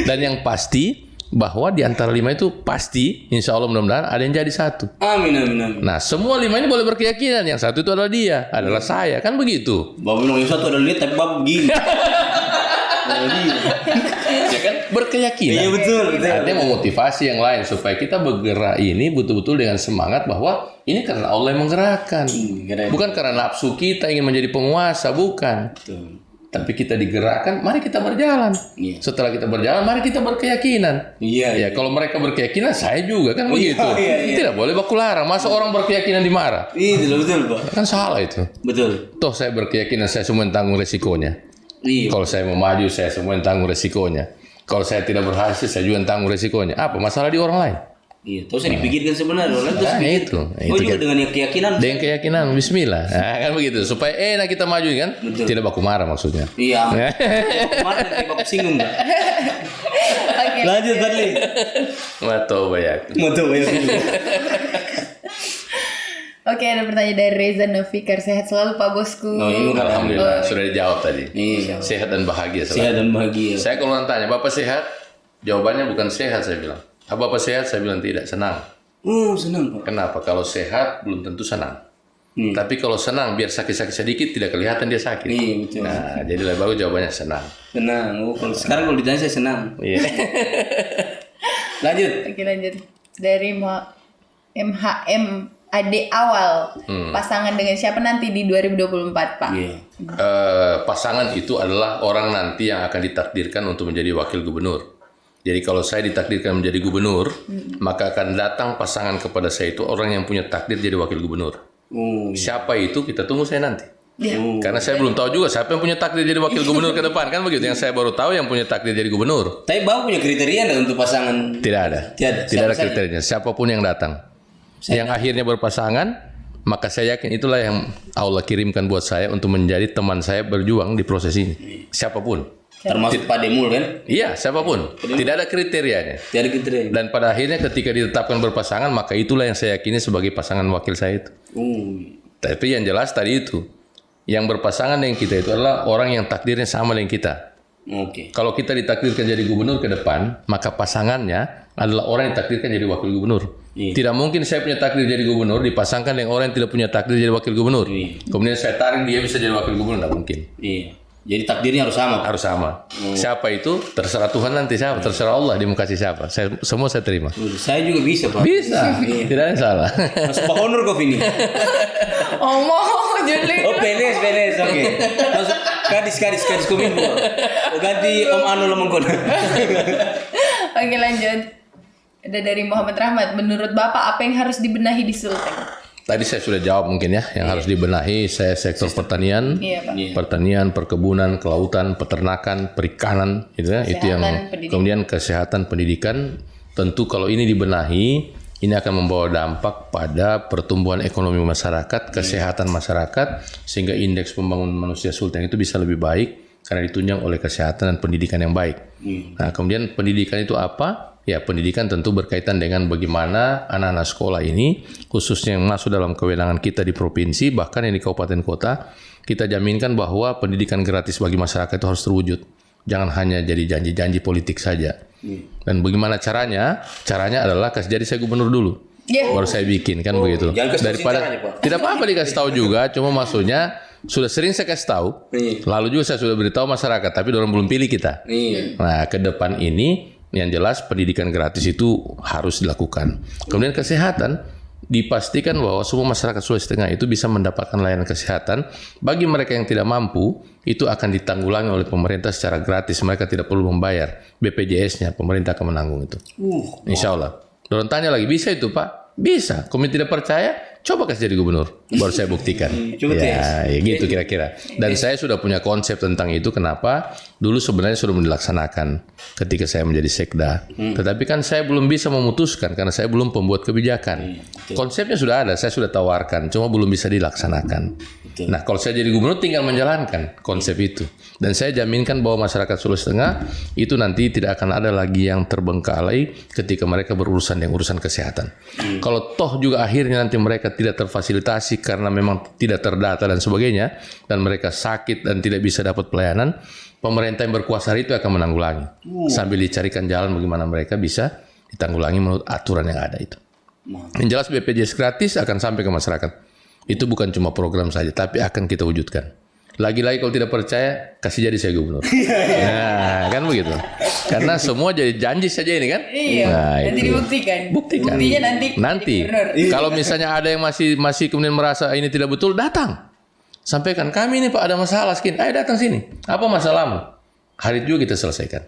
[SPEAKER 3] Dan yang pasti bahwa di antara 5 itu pasti, insya Allah mudah-mudahan ada yang jadi 1.
[SPEAKER 2] Amin.
[SPEAKER 3] Nah, semua 5 ini boleh berkeyakinan. Yang 1 itu adalah dia, adalah saya, kan begitu.
[SPEAKER 2] Bapak bilang yang 1 ada lihat tapi Bapak begini.
[SPEAKER 3] Ya kan? Berkeyakinan.
[SPEAKER 2] Iya betul.
[SPEAKER 3] Artinya memotivasi yang lain supaya kita bergerak ini betul-betul dengan semangat bahwa ini karena Allah yang menggerakkan. Bukan karena nafsu kita ingin menjadi penguasa, bukan.
[SPEAKER 2] Betul.
[SPEAKER 3] Tapi kita digerakkan, mari kita berjalan.
[SPEAKER 2] Iya.
[SPEAKER 3] Setelah kita berjalan, mari kita berkeyakinan.
[SPEAKER 2] Iya.
[SPEAKER 3] Ya, kalau mereka berkeyakinan, saya juga kan begitu.
[SPEAKER 2] Iya.
[SPEAKER 3] Tidak boleh baku larang. Masa orang berkeyakinan dimarah?
[SPEAKER 2] Iya, betul, Pak.
[SPEAKER 3] Kan salah itu.
[SPEAKER 2] Betul.
[SPEAKER 3] Toh saya berkeyakinan saya semua yang tanggung resikonya.
[SPEAKER 2] Iya.
[SPEAKER 3] Kalau saya mau maju, saya semua yang tanggung resikonya. Kalau saya tidak berhasil, saya juga yang tanggung resikonya. Apa masalah di orang lain?
[SPEAKER 2] Iya, terus dipikirkan sebenarnya orang terus
[SPEAKER 3] Itu
[SPEAKER 2] juga
[SPEAKER 3] kan.
[SPEAKER 2] dengan yang keyakinan.
[SPEAKER 3] Dengan keyakinan, bismillah. Nah, kan begitu. Supaya enak kita maju kan.
[SPEAKER 2] Betul.
[SPEAKER 3] Tidak baku marah maksudnya.
[SPEAKER 2] Iya. Kemarin nanti Bapak singgung enggak?
[SPEAKER 1] Oke.
[SPEAKER 2] Lanjut, Fadli.
[SPEAKER 3] Matau banyak.
[SPEAKER 2] Mau tahu ya.
[SPEAKER 1] Oke, ada pertanyaan dari Reza Novikar. Sehat selalu Pak Bosku.
[SPEAKER 2] Oh, ini
[SPEAKER 3] Alhamdulillah sudah dijawab tadi.
[SPEAKER 2] Iya.
[SPEAKER 3] Sehat dan bahagia selalu.
[SPEAKER 2] Sehat dan bahagia.
[SPEAKER 3] Saya kalau orang tanya, Bapak sehat? Jawabannya bukan sehat, saya bilang. Apa Bapak sehat? Saya bilang tidak, senang.
[SPEAKER 2] Senang, Pak.
[SPEAKER 3] Kenapa? Kalau sehat belum tentu senang. Tapi kalau senang, biar sakit-sakit sedikit tidak kelihatan dia sakit.
[SPEAKER 2] Iya, betul.
[SPEAKER 3] Nah, jadi lebih bagus jawabannya senang.
[SPEAKER 2] Senang. Sekarang kalau ditanya saya senang.
[SPEAKER 3] Iya.
[SPEAKER 2] Lanjut.
[SPEAKER 1] Oke, lanjut. Dari MHM Ade Awal. Pasangan dengan siapa nanti di 2024, Pak?
[SPEAKER 2] Iya.
[SPEAKER 3] Pasangan itu adalah orang nanti yang akan ditakdirkan untuk menjadi wakil gubernur. Jadi kalau saya ditakdirkan menjadi gubernur, maka akan datang pasangan kepada saya itu orang yang punya takdir jadi wakil gubernur. Siapa itu kita tunggu saya nanti.
[SPEAKER 1] Iya.
[SPEAKER 3] Karena saya belum tahu juga siapa yang punya takdir jadi wakil gubernur ke depan, kan begitu. Yang saya baru tahu yang punya takdir jadi gubernur.
[SPEAKER 2] Tapi Bapak punya kriteria enggak untuk pasangan?
[SPEAKER 3] Tidak ada.
[SPEAKER 2] Tidak
[SPEAKER 3] Tidak ada
[SPEAKER 2] saja?
[SPEAKER 3] kriterianya. Siapapun yang datang. Yang akhirnya berpasangan, maka saya yakin itulah yang Allah kirimkan buat saya untuk menjadi teman saya berjuang di proses ini. Siapapun.
[SPEAKER 2] Termasuk Pak Demul kan?
[SPEAKER 3] Iya, siapapun. Tidak ada kriterianya.
[SPEAKER 2] Tidak ada kriteria.
[SPEAKER 3] Dan pada akhirnya ketika ditetapkan berpasangan, maka itulah yang saya yakini sebagai pasangan wakil saya itu. Tapi yang jelas tadi itu, yang berpasangan dengan kita itu adalah orang yang takdirnya sama dengan kita.
[SPEAKER 2] Oke.
[SPEAKER 3] Kalau kita ditakdirkan jadi gubernur ke depan, maka pasangannya adalah orang yang ditakdirkan jadi wakil gubernur.
[SPEAKER 2] Iya.
[SPEAKER 3] Tidak mungkin saya punya takdir jadi gubernur dipasangkan dengan orang yang tidak punya takdir jadi wakil gubernur.
[SPEAKER 2] Iya.
[SPEAKER 3] Kemudian saya tarik dia bisa jadi wakil gubernur, tidak mungkin.
[SPEAKER 2] Iya. Jadi takdirnya harus sama.
[SPEAKER 3] Harus sama. Siapa itu? Terserah Tuhan nanti siapa. Terserah Allah dia mau kasih siapa. Semua saya terima.
[SPEAKER 2] Saya juga bisa, Pak.
[SPEAKER 3] Bisa. Tidak ada yang salah.
[SPEAKER 2] Masuk Pak Honor kok ini.
[SPEAKER 1] Omong jadi.
[SPEAKER 2] Oh, PNS. Oke. Masuk kadis kominfo. Oh, ganti Om Anu Lemengkon.
[SPEAKER 1] Oke, lanjut. Ada dari Muhammad Rahmat. Menurut Bapak apa yang harus dibenahi di Sulteng?
[SPEAKER 3] Tadi saya sudah jawab mungkin ya. Yang harus dibenahi saya sektor pertanian.
[SPEAKER 1] Iya, Pak.
[SPEAKER 3] Pertanian, perkebunan, kelautan, peternakan, perikanan, gitu ya. Itu yang
[SPEAKER 1] pendidikan.
[SPEAKER 3] kemudian kesehatan, pendidikan. Tentu kalau ini dibenahi, ini akan membawa dampak pada pertumbuhan ekonomi masyarakat, kesehatan masyarakat, sehingga indeks pembangunan manusia Sulteng itu bisa lebih baik karena ditunjang oleh kesehatan dan pendidikan yang baik. Nah, kemudian pendidikan itu apa? Ya, pendidikan tentu berkaitan dengan bagaimana anak-anak sekolah ini, khususnya yang masuk dalam kewenangan kita di provinsi, bahkan yang di kabupaten kota, kita jaminkan bahwa pendidikan gratis bagi masyarakat itu harus terwujud. Jangan hanya jadi janji-janji politik saja. Dan bagaimana caranya? Caranya adalah jadi saya gubernur dulu. Baru saya bikin, kan begitu. Daripada tidak apa-apa dikasih tahu juga, cuma maksudnya sudah sering saya kasih tahu. Lalu juga saya sudah beritahu masyarakat, tapi orang belum pilih kita. Nah, ke depan ini yang jelas pendidikan gratis itu harus dilakukan. Kemudian kesehatan, dipastikan bahwa semua masyarakat Sulawesi Tengah itu bisa mendapatkan layanan kesehatan. Bagi mereka yang tidak mampu, itu akan ditanggulangi oleh pemerintah secara gratis. Mereka tidak perlu membayar BPJS-nya, pemerintah akan menanggung itu. Insya Allah. Dorong tanya lagi, bisa itu Pak? Bisa. Kalau tidak percaya, coba kasih jadi gubernur. Baru saya buktikan. Ya gitu kira-kira. Dan saya sudah punya konsep tentang itu. Kenapa? Dulu sebenarnya sudah dilaksanakan ketika saya menjadi sekda. Tetapi kan saya belum bisa memutuskan karena saya belum pembuat kebijakan. Konsepnya sudah ada, saya sudah tawarkan, cuma belum bisa dilaksanakan. Nah, kalau saya jadi gubernur tinggal menjalankan konsep itu. Dan saya jaminkan bahwa masyarakat Sulawesi Tengah itu nanti tidak akan ada lagi yang terbengkalai ketika mereka berurusan dengan urusan kesehatan. Kalau toh juga akhirnya nanti mereka tidak terfasilitasi karena memang tidak terdata dan sebagainya, dan mereka sakit dan tidak bisa dapat pelayanan, pemerintah yang berkuasa itu akan menanggulangi. Sambil dicarikan jalan bagaimana mereka bisa ditanggulangi menurut aturan yang ada itu. Yang jelas BPJS gratis akan sampai ke masyarakat. Itu bukan cuma program saja, tapi akan kita wujudkan. Lagi-lagi kalau tidak percaya, kasih jadi saya gubernur. Nah, kan begitu. Karena semua jadi janji saja ini kan.
[SPEAKER 1] Iya.
[SPEAKER 3] Nah,
[SPEAKER 1] nanti
[SPEAKER 3] itu.
[SPEAKER 1] dibuktikan.
[SPEAKER 3] Buktikan.
[SPEAKER 1] Buktinya
[SPEAKER 3] Nanti. Kalau misalnya ada yang masih kemudian merasa ini tidak betul, datang. Sampaikan, kami ini Pak ada masalah skin. Ayo datang sini. Apa masalahmu? Hari itu juga kita selesaikan.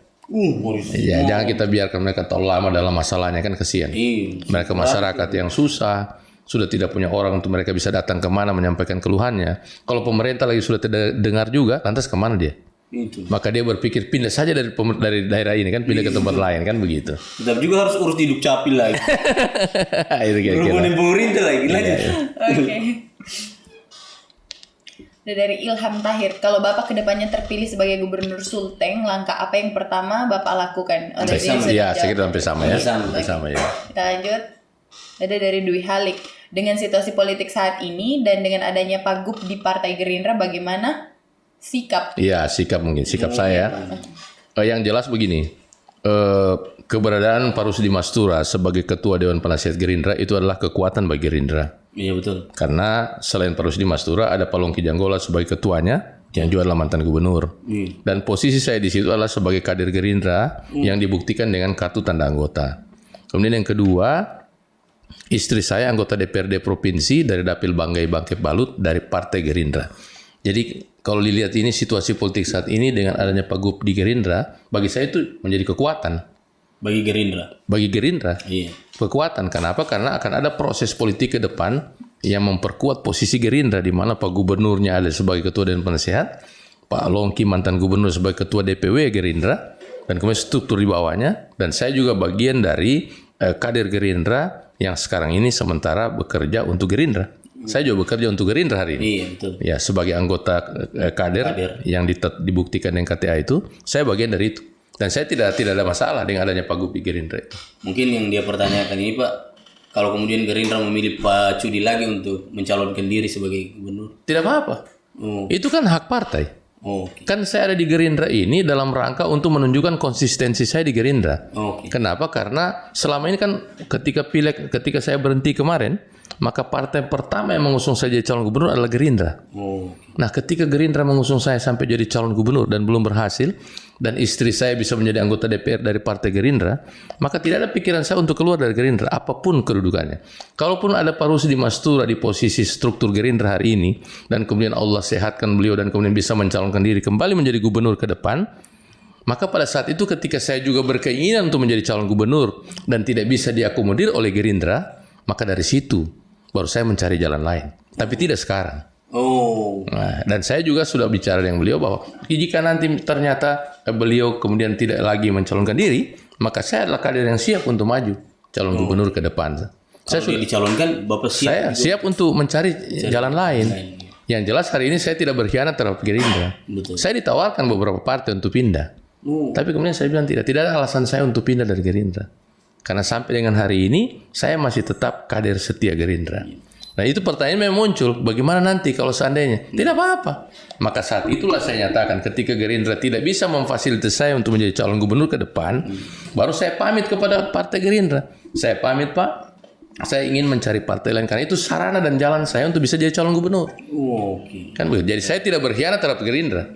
[SPEAKER 3] Ya, jangan kita biarkan mereka terlalu lama dalam masalahnya, kan kesian. Mereka masyarakat yang susah, sudah tidak punya orang untuk mereka bisa datang kemana menyampaikan keluhannya. Kalau pemerintah lagi sudah tidak dengar juga, lantas kemana dia? Maka dia berpikir pindah saja dari daerah ini kan, pindah ke tempat lain kan begitu.
[SPEAKER 2] Tetap juga harus urus di Dukcapil lagi.
[SPEAKER 3] Itu kira-kira.
[SPEAKER 2] Berhubungan pemerintah lagi.
[SPEAKER 1] Oke. Dari Ilham Tahir, kalau Bapak kedepannya terpilih sebagai gubernur Sulteng, langkah apa yang pertama Bapak lakukan?
[SPEAKER 3] Ya, saya kira sampai sama ya. Sama ya.
[SPEAKER 1] Kita lanjut. Ada dari Dwi Halik. Dengan situasi politik saat ini dan dengan adanya Pagup di Partai Gerindra, bagaimana sikap?
[SPEAKER 3] Iya, sikap saya. Yang jelas begini, keberadaan Pak Rusdi Mastura sebagai Ketua Dewan Penasihat Gerindra itu adalah kekuatan bagi Gerindra.
[SPEAKER 2] Iya betul.
[SPEAKER 3] Karena selain Pak Rusdi Mastura ada Pak Longki Janggola sebagai ketuanya, yang juga adalah mantan gubernur. Dan posisi saya di situ adalah sebagai kader Gerindra yang dibuktikan dengan kartu tanda anggota. Kemudian yang kedua, istri saya anggota DPRD provinsi dari Dapil Banggai Bangkep Balut dari Partai Gerindra. Jadi kalau dilihat ini situasi politik saat ini dengan adanya Pagup di Gerindra, bagi saya itu menjadi kekuatan.
[SPEAKER 2] Bagi Gerindra.
[SPEAKER 3] Bagi Gerindra.
[SPEAKER 2] Iya.
[SPEAKER 3] Kekuatan. Kenapa? Karena akan ada proses politik ke depan yang memperkuat posisi Gerindra, di mana Pak Gubernurnya ada sebagai Ketua Dewan Penasehat, Pak Longki mantan Gubernur sebagai Ketua DPW Gerindra, dan kemudian struktur di bawahnya, dan saya juga bagian dari kader Gerindra yang sekarang ini sementara bekerja untuk Gerindra. Saya juga bekerja untuk Gerindra hari ini.
[SPEAKER 2] Iya, betul.
[SPEAKER 3] Ya, sebagai anggota kader yang dibuktikan dengan KTA itu, saya bagian dari itu. Dan saya tidak ada masalah dengan adanya Pagup di Gerindra itu.
[SPEAKER 2] Mungkin yang dia pertanyakan ini Pak, kalau kemudian Gerindra memilih Pak Cudi lagi untuk mencalonkan diri sebagai gubernur.
[SPEAKER 3] Tidak apa-apa. Itu kan hak partai. Kan saya ada di Gerindra ini dalam rangka untuk menunjukkan konsistensi saya di Gerindra. Kenapa? Karena selama ini kan ketika saya berhenti kemarin, maka partai pertama yang mengusung saya jadi calon gubernur adalah Gerindra.
[SPEAKER 2] Oh.
[SPEAKER 3] Nah, ketika Gerindra mengusung saya sampai jadi calon gubernur dan belum berhasil, dan istri saya bisa menjadi anggota DPR dari partai Gerindra, maka tidak ada pikiran saya untuk keluar dari Gerindra, apapun kedudukannya. Kalaupun ada Pak Rusdi Mastura di posisi struktur Gerindra hari ini, dan kemudian Allah sehatkan beliau dan kemudian bisa mencalonkan diri kembali menjadi gubernur ke depan, maka pada saat itu ketika saya juga berkeinginan untuk menjadi calon gubernur dan tidak bisa diakomodir oleh Gerindra, maka dari situ baru saya mencari jalan lain. Tapi tidak sekarang.
[SPEAKER 2] Oh.
[SPEAKER 3] Nah, dan saya juga sudah bicara dengan beliau bahwa jika nanti ternyata beliau kemudian tidak lagi mencalonkan diri, maka saya adalah kader yang siap untuk maju calon gubernur ke depan.
[SPEAKER 2] Saya sudah dicalonkan, Bapak siap?
[SPEAKER 3] Saya siap untuk mencari jalan lain. Yang jelas hari ini saya tidak berkhianat terhadap Gerindra.
[SPEAKER 2] Betul.
[SPEAKER 3] Saya ditawarkan beberapa partai untuk pindah. Tapi kemudian saya bilang tidak ada alasan saya untuk pindah dari Gerindra. Karena sampai dengan hari ini saya masih tetap kader setia Gerindra. Nah itu pertanyaan memang muncul, bagaimana nanti kalau seandainya? Tidak apa-apa. Maka saat itulah saya nyatakan ketika Gerindra tidak bisa memfasilitasi saya untuk menjadi calon gubernur ke depan, baru saya pamit kepada partai Gerindra. Saya pamit Pak, saya ingin mencari partai lain karena itu sarana dan jalan saya untuk bisa jadi calon gubernur.
[SPEAKER 2] Oh, oke.
[SPEAKER 3] Kan begitu. Jadi saya tidak berkhianat terhadap Gerindra.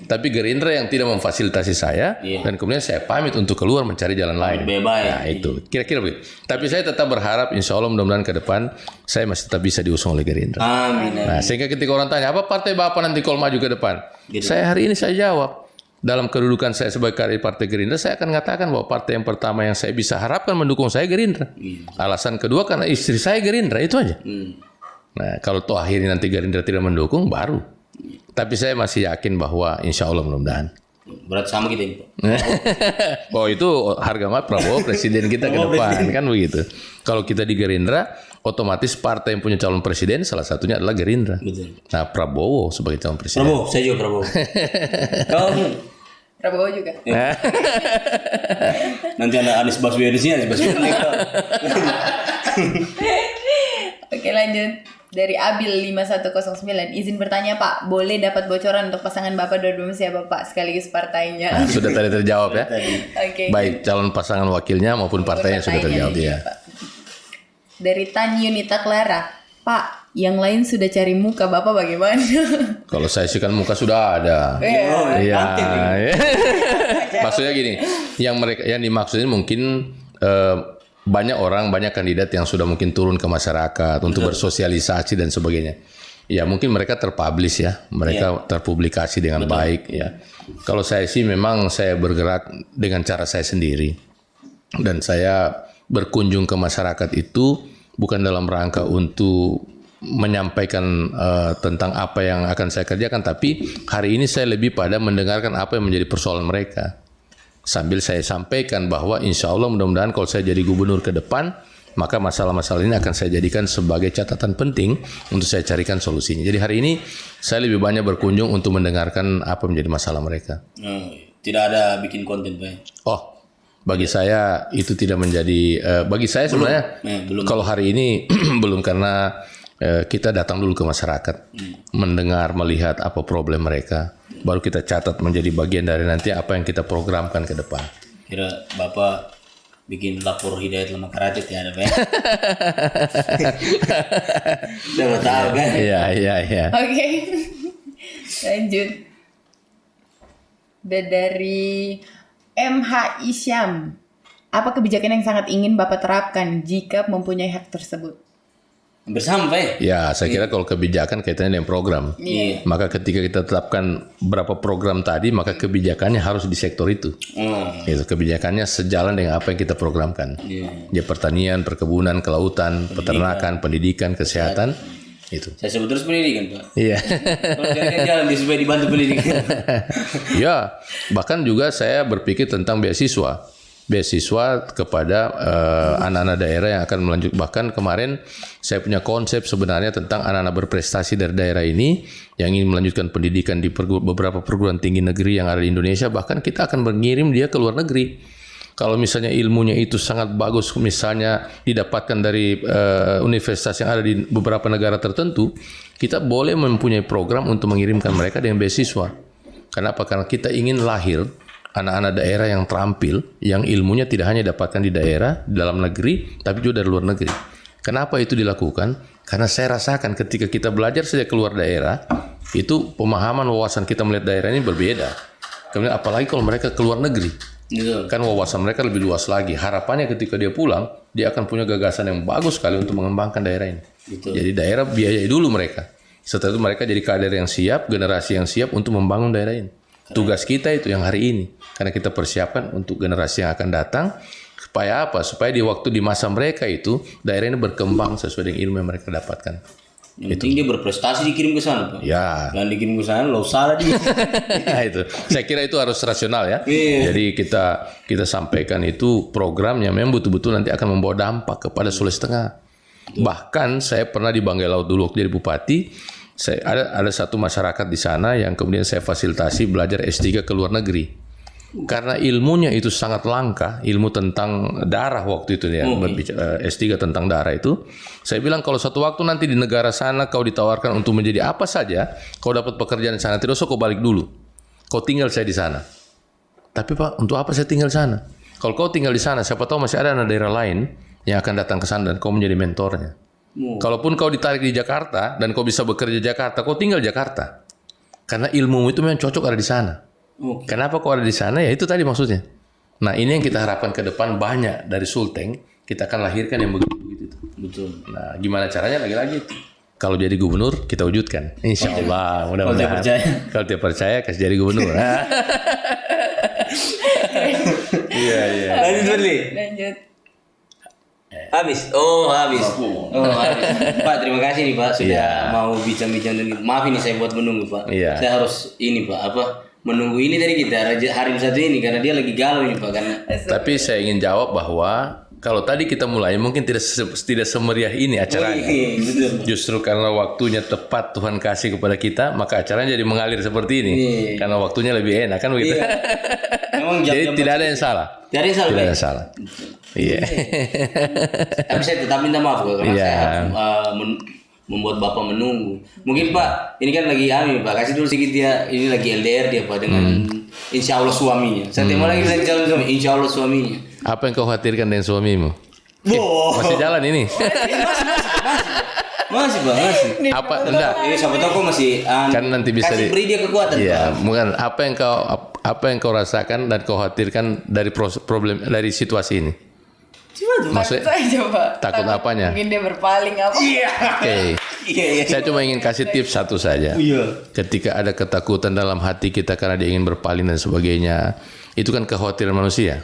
[SPEAKER 3] Tapi Gerindra yang tidak memfasilitasi saya dan kemudian saya pamit untuk keluar mencari jalan lain.
[SPEAKER 2] Bebas.
[SPEAKER 3] Nah, itu. Kira-kira begitu. Tapi saya tetap berharap insya Allah mudah-mudahan ke depan saya masih tetap bisa diusung oleh Gerindra.
[SPEAKER 2] Amin.
[SPEAKER 3] Nah, sehingga ketika orang tanya, apa partai Bapak nanti kalau maju ke depan? Saya hari ini saya jawab. Dalam kedudukan saya sebagai kader Partai Gerindra, saya akan mengatakan bahwa partai yang pertama yang saya bisa harapkan mendukung saya Gerindra. Alasan kedua karena istri saya Gerindra, itu aja. Nah, kalau toh akhirnya nanti Gerindra tidak mendukung, baru. Tapi saya masih yakin bahwa insya Allah mudah-mudahan.
[SPEAKER 2] Berarti sama kita ini, Pak.
[SPEAKER 3] Oh itu harga mati Prabowo presiden kita ke depan, kan begitu. Kalau kita di Gerindra, otomatis partai yang punya calon presiden salah satunya adalah Gerindra.
[SPEAKER 2] Betul.
[SPEAKER 3] Nah, Prabowo sebagai calon presiden.
[SPEAKER 2] Prabowo, saya juga Prabowo. Kau
[SPEAKER 1] Prabowo juga.
[SPEAKER 2] nanti ada Anies Baswedan di sini, Anies Baswedan.
[SPEAKER 1] Oke lanjut. Dari Abil 5109, izin bertanya Pak, boleh dapat bocoran untuk pasangan Bapak dua-duanya siapa Pak, sekaligus partainya?
[SPEAKER 3] Nah, sudah tadi terjawab ya.
[SPEAKER 1] Oke.
[SPEAKER 3] Baik calon pasangan wakilnya maupun partainya sudah terjawab ya.
[SPEAKER 1] Pak. Dari Tan Yunita Clara, Pak, yang lain sudah cari muka Bapak bagaimana?
[SPEAKER 3] Kalau saya sih kan muka sudah ada. Iya. Maksudnya gini, yang dimaksudin mungkin banyak orang, banyak kandidat yang sudah mungkin turun ke masyarakat untuk bersosialisasi dan sebagainya. Ya mungkin mereka terpublish ya, mereka terpublikasi dengan baik ya. Kalau saya sih memang saya bergerak dengan cara saya sendiri. Dan saya berkunjung ke masyarakat itu bukan dalam rangka untuk menyampaikan tentang apa yang akan saya kerjakan, tapi hari ini saya lebih pada mendengarkan apa yang menjadi persoalan mereka. Sambil saya sampaikan bahwa insya Allah mudah-mudahan kalau saya jadi gubernur ke depan, maka masalah-masalah ini akan saya jadikan sebagai catatan penting untuk saya carikan solusinya. Jadi hari ini saya lebih banyak berkunjung untuk mendengarkan apa menjadi masalah mereka.
[SPEAKER 2] Tidak ada bikin konten, Pak.
[SPEAKER 3] Oh, bagi saya itu tidak menjadi, bagi saya sebenarnya
[SPEAKER 2] belum.
[SPEAKER 3] Kalau hari ini belum, karena kita datang dulu ke masyarakat, mendengar, melihat apa problem mereka. Baru kita catat menjadi bagian dari nanti apa yang kita programkan ke depan.
[SPEAKER 2] Kira Bapak bikin lapor hidayat lemah karatit ya ada Pak. Udah tahu kan?
[SPEAKER 3] Iya.
[SPEAKER 1] Oke. Lanjut. Dari MH Isyam, apa kebijakan yang sangat ingin Bapak terapkan jika mempunyai hak tersebut?
[SPEAKER 2] Hampir sama, Pak.
[SPEAKER 3] Ya, saya kira kalau kebijakan kaitannya dengan program. Maka ketika kita tetapkan berapa program tadi, maka kebijakannya harus di sektor itu. Itu kebijakannya sejalan dengan apa yang kita programkan. Ya, pertanian, perkebunan, kelautan, peternakan, pendidikan, kesehatan. Itu.
[SPEAKER 2] Saya sebut terus pendidikan, Pak.
[SPEAKER 3] Iya.
[SPEAKER 2] Kalau carikan jalan supaya dibantu pendidikan.
[SPEAKER 3] Ya, bahkan juga saya berpikir tentang beasiswa kepada anak-anak daerah yang akan melanjut. Bahkan kemarin saya punya konsep sebenarnya tentang anak-anak berprestasi dari daerah ini yang ingin melanjutkan pendidikan di beberapa perguruan tinggi negeri yang ada di Indonesia. Bahkan kita akan mengirim dia ke luar negeri. Kalau misalnya ilmunya itu sangat bagus, misalnya didapatkan dari universitas yang ada di beberapa negara tertentu, kita boleh mempunyai program untuk mengirimkan mereka dengan beasiswa. Kenapa? Karena kita ingin lahir anak-anak daerah yang terampil, yang ilmunya tidak hanya dapatkan di daerah, di dalam negeri, tapi juga dari luar negeri. Kenapa itu dilakukan? Karena saya rasakan ketika kita belajar sejak keluar daerah, itu pemahaman wawasan kita melihat daerah ini berbeda. Kemudian apalagi kalau mereka keluar negeri, kan wawasan mereka lebih luas lagi. Harapannya ketika dia pulang, dia akan punya gagasan yang bagus sekali untuk mengembangkan daerah ini. Jadi daerah biayai dulu mereka. Setelah itu mereka jadi kader yang siap, generasi yang siap untuk membangun daerah ini. Tugas kita itu yang hari ini. Karena kita persiapkan untuk generasi yang akan datang. Supaya apa? Supaya di masa mereka itu, daerah ini berkembang sesuai dengan ilmu yang mereka dapatkan.
[SPEAKER 2] Yang penting dia berprestasi dikirim ke sana, Pak.
[SPEAKER 3] Ya.
[SPEAKER 2] Dan dikirim ke sana, lo salah dia.
[SPEAKER 3] Ya, itu. Saya kira itu harus rasional ya. Jadi kita sampaikan itu program yang memang betul-betul nanti akan membawa dampak kepada Sulawesi Tengah. Bahkan saya pernah di Banggai Laut dulu waktu jadi bupati, ada satu masyarakat di sana yang kemudian saya fasilitasi belajar S3 ke luar negeri. Karena ilmunya itu sangat langka, ilmu tentang darah waktu itu ya, berbicara S3 tentang darah itu. Saya bilang kalau suatu waktu nanti di negara sana kau ditawarkan untuk menjadi apa saja, kau dapat pekerjaan di sana, tidak usah kau balik dulu. Kau tinggal saya di sana. Tapi Pak, untuk apa saya tinggal di sana? Kalau kau tinggal di sana, siapa tahu masih ada anak daerah lain yang akan datang ke sana dan kau menjadi mentornya. Kalaupun kau ditarik di Jakarta dan kau bisa bekerja di Jakarta, kau tinggal di Jakarta. Karena ilmu itu memang cocok ada di sana. Kenapa kau ada di sana? Ya itu tadi maksudnya. Nah ini yang kita harapkan ke depan banyak dari Sulteng, kita akan lahirkan yang begitu-begitu.
[SPEAKER 2] Betul.
[SPEAKER 3] Nah gimana caranya lagi-lagi? Kalau jadi gubernur kita wujudkan. Insya Allah. Mudah-mudahan. Kalau dia percaya kasih jadi gubernur. Iya.
[SPEAKER 2] Lanjut Berli.
[SPEAKER 1] Lanjut.
[SPEAKER 2] Habis. Habis. Pak, terima kasih nih Pak sudah mau bincang-bincang dengan. Maaf ini saya buat menunggu Pak. Saya harus ini Pak menunggu ini dari kita hari satu ini karena dia lagi galau ini Pak karena. Tapi
[SPEAKER 3] saya ingin jawab bahwa kalau tadi kita mulai mungkin tidak semeriah ini acaranya.
[SPEAKER 2] Betul.
[SPEAKER 3] Justru karena waktunya tepat Tuhan kasih kepada kita, maka acaranya jadi mengalir seperti ini. Karena waktunya lebih enak kan begitu.
[SPEAKER 2] Memang
[SPEAKER 3] jadi tidak ada yang salah.
[SPEAKER 2] Tidak ada yang salah.
[SPEAKER 3] Iya.
[SPEAKER 2] Tapi saya tetap minta maaf karena saya membuat Bapak menunggu. Mungkin Pak, ini kan lagi Pak, kasih dulu sedikit dia, ini lagi LDR dia Pak dengan insya Allah suaminya. Saya mau lagi bilang calon suami, insya Allah suaminya.
[SPEAKER 3] Apa yang kau khawatirkan dengan suamimu? Masih jalan ini?
[SPEAKER 2] Masih Pak, masih.
[SPEAKER 3] Apa enggak?
[SPEAKER 2] Ini siapa tahu kok masih
[SPEAKER 3] kan nanti bisa
[SPEAKER 2] beri dia kekuatan.
[SPEAKER 3] Iya, bukan apa yang kau rasakan dan kau khawatirkan dari problem dari situasi ini?
[SPEAKER 1] Maksudnya saya coba.
[SPEAKER 3] Takut apanya?
[SPEAKER 1] Mungkin dia berpaling apa?
[SPEAKER 3] Oke. Saya cuma ingin kasih tips satu saja. Ketika ada ketakutan dalam hati kita karena dia ingin berpaling dan sebagainya, itu kan kekhawatiran manusia.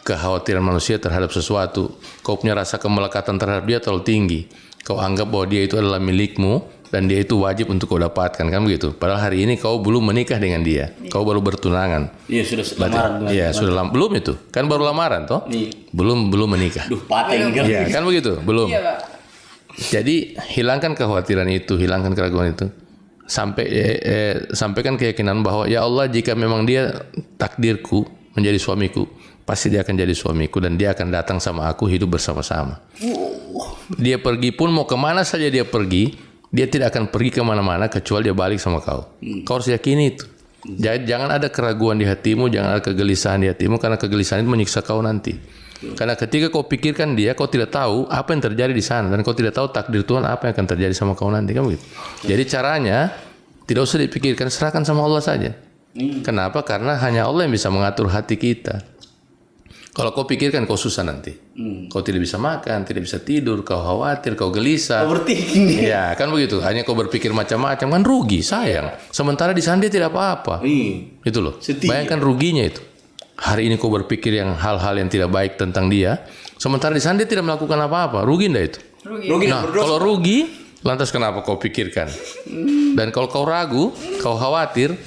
[SPEAKER 3] Kekhawatiran manusia terhadap sesuatu. Kau punya rasa kemelekatan terhadap dia terlalu tinggi. Kau anggap bahwa dia itu adalah milikmu dan dia itu wajib untuk kau dapatkan, kan begitu. Padahal hari ini kau belum menikah dengan dia. Kau baru bertunangan.
[SPEAKER 2] Iya, sudah lamaran.
[SPEAKER 3] Iya, belum itu. Kan baru lamaran toh? Belum menikah.
[SPEAKER 2] Pateng kan.
[SPEAKER 3] Iya, kan begitu? Belum.
[SPEAKER 1] Iya, Pak.
[SPEAKER 3] Jadi hilangkan kekhawatiran itu, hilangkan keraguan itu. Sampaikan keyakinan bahwa ya Allah, jika memang dia takdirku menjadi suamiku, pasti dia akan jadi suamiku dan dia akan datang sama aku hidup bersama-sama. Dia pergi pun mau kemana saja dia pergi, dia tidak akan pergi kemana-mana kecuali dia balik sama kau. Kau harus yakini itu. Jangan ada keraguan di hatimu, jangan ada kegelisahan di hatimu karena kegelisahan itu menyiksa kau nanti. Karena ketika kau pikirkan dia, kau tidak tahu apa yang terjadi di sana dan kau tidak tahu takdir Tuhan apa yang akan terjadi sama kau nanti, kan begitu. Jadi caranya tidak usah dipikirkan, serahkan sama Allah saja. Kenapa? Karena hanya Allah yang bisa mengatur hati kita. Kalau kau pikirkan kau susah nanti. Kau tidak bisa makan, tidak bisa tidur, kau khawatir, kau gelisah.
[SPEAKER 2] Overthinking.
[SPEAKER 3] Ya, kan begitu. Hanya kau berpikir macam-macam, kan rugi, sayang. Sementara di sana dia tidak apa-apa. Itu loh. Bayangkan ruginya itu. Hari ini kau berpikir yang hal-hal yang tidak baik tentang dia, sementara di sana dia tidak melakukan apa-apa. Rugi enggak itu?
[SPEAKER 1] Rugi.
[SPEAKER 3] Nah, kalau rugi, lantas kenapa kau pikirkan? Dan kalau kau ragu, kau khawatir,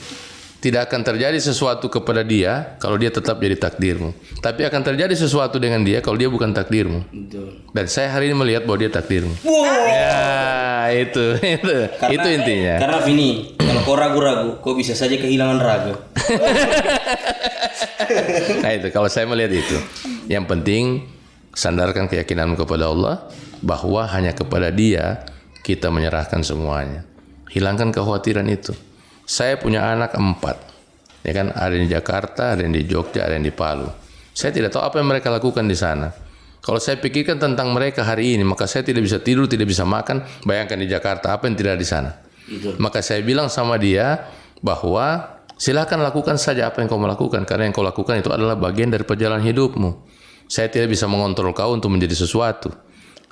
[SPEAKER 3] tidak akan terjadi sesuatu kepada dia kalau dia tetap jadi takdirmu. Tapi akan terjadi sesuatu dengan dia kalau dia bukan takdirmu. Dan saya hari ini melihat bahwa dia takdirmu. Ya, itu intinya.
[SPEAKER 2] Karena Vini, kalau kau ragu-ragu, kau bisa saja kehilangan raga.
[SPEAKER 3] Nah itu, kalau saya melihat itu. Yang penting, sandarkan keyakinanmu kepada Allah, bahwa hanya kepada dia kita menyerahkan semuanya. Hilangkan kekhawatiran itu. Saya punya anak 4, ya kan, ada yang di Jakarta, ada yang di Jogja, ada yang di Palu. Saya tidak tahu apa yang mereka lakukan di sana. Kalau saya pikirkan tentang mereka hari ini, maka saya tidak bisa tidur, tidak bisa makan. Bayangkan di Jakarta, apa yang tidak ada di sana. Maka saya bilang sama dia bahwa silakan lakukan saja apa yang kau lakukan, karena yang kau lakukan itu adalah bagian dari perjalanan hidupmu. Saya tidak bisa mengontrol kau untuk menjadi sesuatu.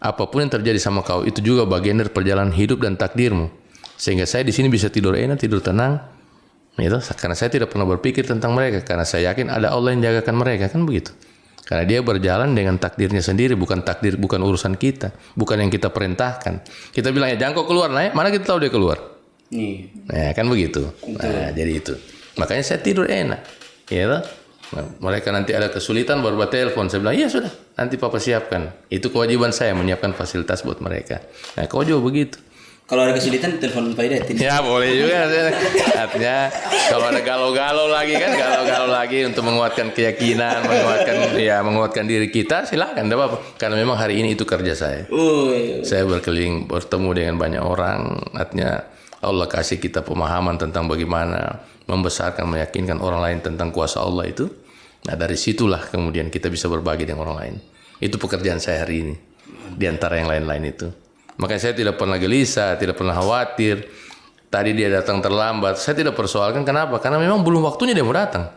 [SPEAKER 3] Apapun yang terjadi sama kau itu juga bagian dari perjalanan hidup dan takdirmu. Sehingga saya di sini bisa tidur enak, tidur tenang. Gitu, karena saya tidak pernah berpikir tentang mereka, karena saya yakin ada Allah yang jagakan mereka, kan begitu. Karena dia berjalan dengan takdirnya sendiri, bukan urusan kita, bukan yang kita perintahkan. Kita bilang ya jangan kau keluar, nah, mana kita tahu dia keluar? Nah, kan begitu. Nah, jadi itu. Makanya saya tidur enak, ya. Nah, mereka nanti ada kesulitan baru telepon, saya bilang iya sudah, nanti papa siapkan. Itu kewajiban saya menyiapkan fasilitas buat mereka. Nah, kau juga begitu.
[SPEAKER 2] Kalau ada kesulitan telepon Pak Hidayat.
[SPEAKER 3] Ya boleh juga. Artinya kalau ada galau-galau lagi untuk menguatkan keyakinan, menguatkan diri kita, silakan, tidak apa-apa. Karena memang hari ini itu kerja saya. Saya berkeliling, bertemu dengan banyak orang. Artinya Allah kasih kita pemahaman tentang bagaimana membesarkan, meyakinkan orang lain tentang kuasa Allah itu. Nah dari situlah kemudian kita bisa berbagi dengan orang lain. Itu pekerjaan saya hari ini. Di antara yang lain-lain itu. Makanya saya tidak pernah gelisah, tidak pernah khawatir. Tadi dia datang terlambat, saya tidak persoalkan. Kenapa? Karena memang belum waktunya dia mau datang.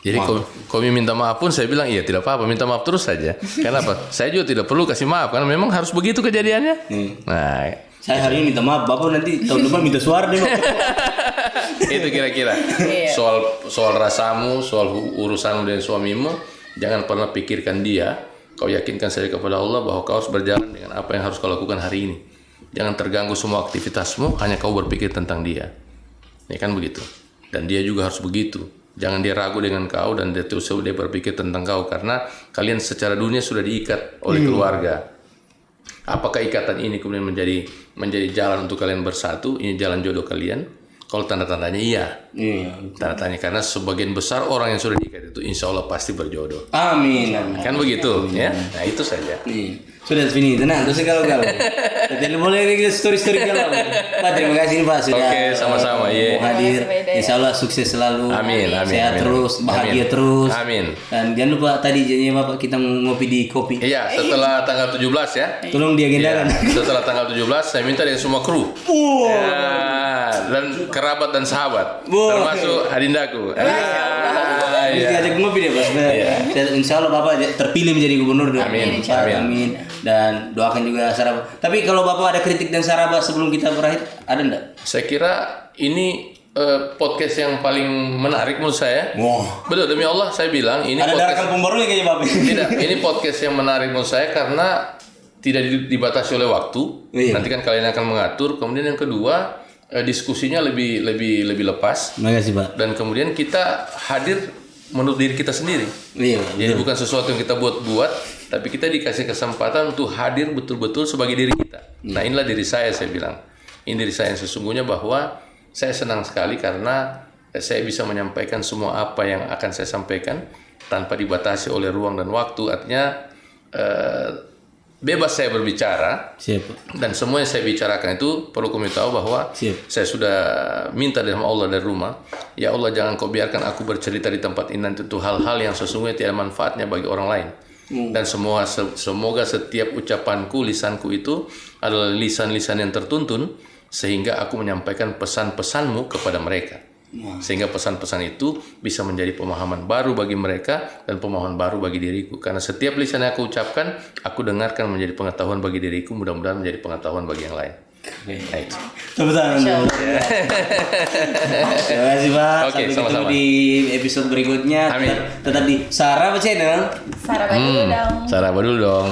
[SPEAKER 3] Jadi kami minta maaf pun saya bilang iya tidak apa-apa, minta maaf terus saja. Kenapa? Saya juga tidak perlu kasih maaf karena memang harus begitu kejadiannya. Nah,
[SPEAKER 2] saya hari ini minta maaf, Bapak nanti tahun depan minta suara deh.
[SPEAKER 3] Itu kira-kira. Soal rasamu, soal urusanmu dengan suamimu, jangan pernah pikirkan dia. Kau yakinkan saja kepada Allah bahwa kau harus berjalan dengan apa yang harus kau lakukan hari ini. Jangan terganggu semua aktivitasmu, hanya kau berpikir tentang dia. Ya kan begitu. Dan dia juga harus begitu. Jangan dia ragu dengan kau dan dia berpikir tentang kau. Karena kalian secara dunia sudah diikat oleh keluarga. Apakah ikatan ini kemudian menjadi jalan untuk kalian bersatu? Ini jalan jodoh kalian? Kalau tanda-tandanya iya. Tanda-tandanya karena sebagian besar orang yang sudah diikat itu insya Allah pasti berjodoh.
[SPEAKER 2] Amin.
[SPEAKER 3] Kan begitu ya. Nah itu saja.
[SPEAKER 2] Sudah fini, tenang, terus galau-galau. Jadi boleh story-story galau. Pak, terima kasih Pak sudah.
[SPEAKER 3] Oke, sama-sama.
[SPEAKER 2] Mau hadir. Insya Allah sukses selalu.
[SPEAKER 3] Amin.
[SPEAKER 2] Sehat terus, bahagia terus.
[SPEAKER 3] Amin.
[SPEAKER 2] Dan jangan lupa tadi janjinya Bapak kita ngopi di kopi.
[SPEAKER 3] Iya, setelah tanggal 17 ya.
[SPEAKER 2] Tolong diagendakan.
[SPEAKER 3] Setelah tanggal 17 saya minta dari semua kru. Dan kerabat dan sahabat. Termasuk adindaku.
[SPEAKER 2] Diajak ngopi deh Pak. Insya Allah Bapak terpilih menjadi gubernur.
[SPEAKER 3] Amin.
[SPEAKER 2] Amin. Dan doakan juga Saraba. Tapi kalau Bapak ada kritik dan Saraba sebelum kita berakhir, ada enggak?
[SPEAKER 3] Saya kira ini podcast yang paling menarik menurut saya. Betul, demi Allah saya bilang ini
[SPEAKER 2] ada
[SPEAKER 3] podcast.
[SPEAKER 2] Ada kampung baru kayaknya Bapak.
[SPEAKER 3] Tidak, ini podcast yang menarik menurut saya karena tidak dibatasi oleh waktu. Nanti kan kalian akan mengatur. Kemudian yang kedua, diskusinya lebih lepas.
[SPEAKER 2] Terima kasih Pak.
[SPEAKER 3] Dan kemudian kita hadir menurut diri kita sendiri. Jadi bukan sesuatu yang kita buat-buat, tapi kita dikasih kesempatan untuk hadir betul-betul sebagai diri kita. Nah inilah diri saya bilang. Ini diri saya yang sesungguhnya bahwa saya senang sekali karena saya bisa menyampaikan semua apa yang akan saya sampaikan tanpa dibatasi oleh ruang dan waktu. Artinya bebas saya berbicara. Dan semua yang saya bicarakan itu perlu kami tahu bahwa saya sudah minta dari Allah dari rumah, ya Allah jangan kau biarkan aku bercerita di tempat ini nanti itu hal-hal yang sesungguhnya tidak ada manfaatnya bagi orang lain. Dan semoga setiap ucapanku, lisanku itu adalah lisan-lisan yang tertuntun sehingga aku menyampaikan pesan-pesanmu kepada mereka. Sehingga pesan-pesan itu bisa menjadi pemahaman baru bagi mereka dan pemahaman baru bagi diriku. Karena setiap lisan yang aku ucapkan, aku dengarkan menjadi pengetahuan bagi diriku, mudah-mudahan menjadi pengetahuan bagi yang lain. Nah, itu.
[SPEAKER 2] Tepuk tangan. Terima kasih Pak.
[SPEAKER 3] Oke,
[SPEAKER 2] sampai
[SPEAKER 3] sama-sama.
[SPEAKER 2] ketemu di episode berikutnya.
[SPEAKER 3] Amin.
[SPEAKER 2] Tetap di Saraba Channel.
[SPEAKER 1] Saraba dulu dong.
[SPEAKER 3] Saraba dulu dong.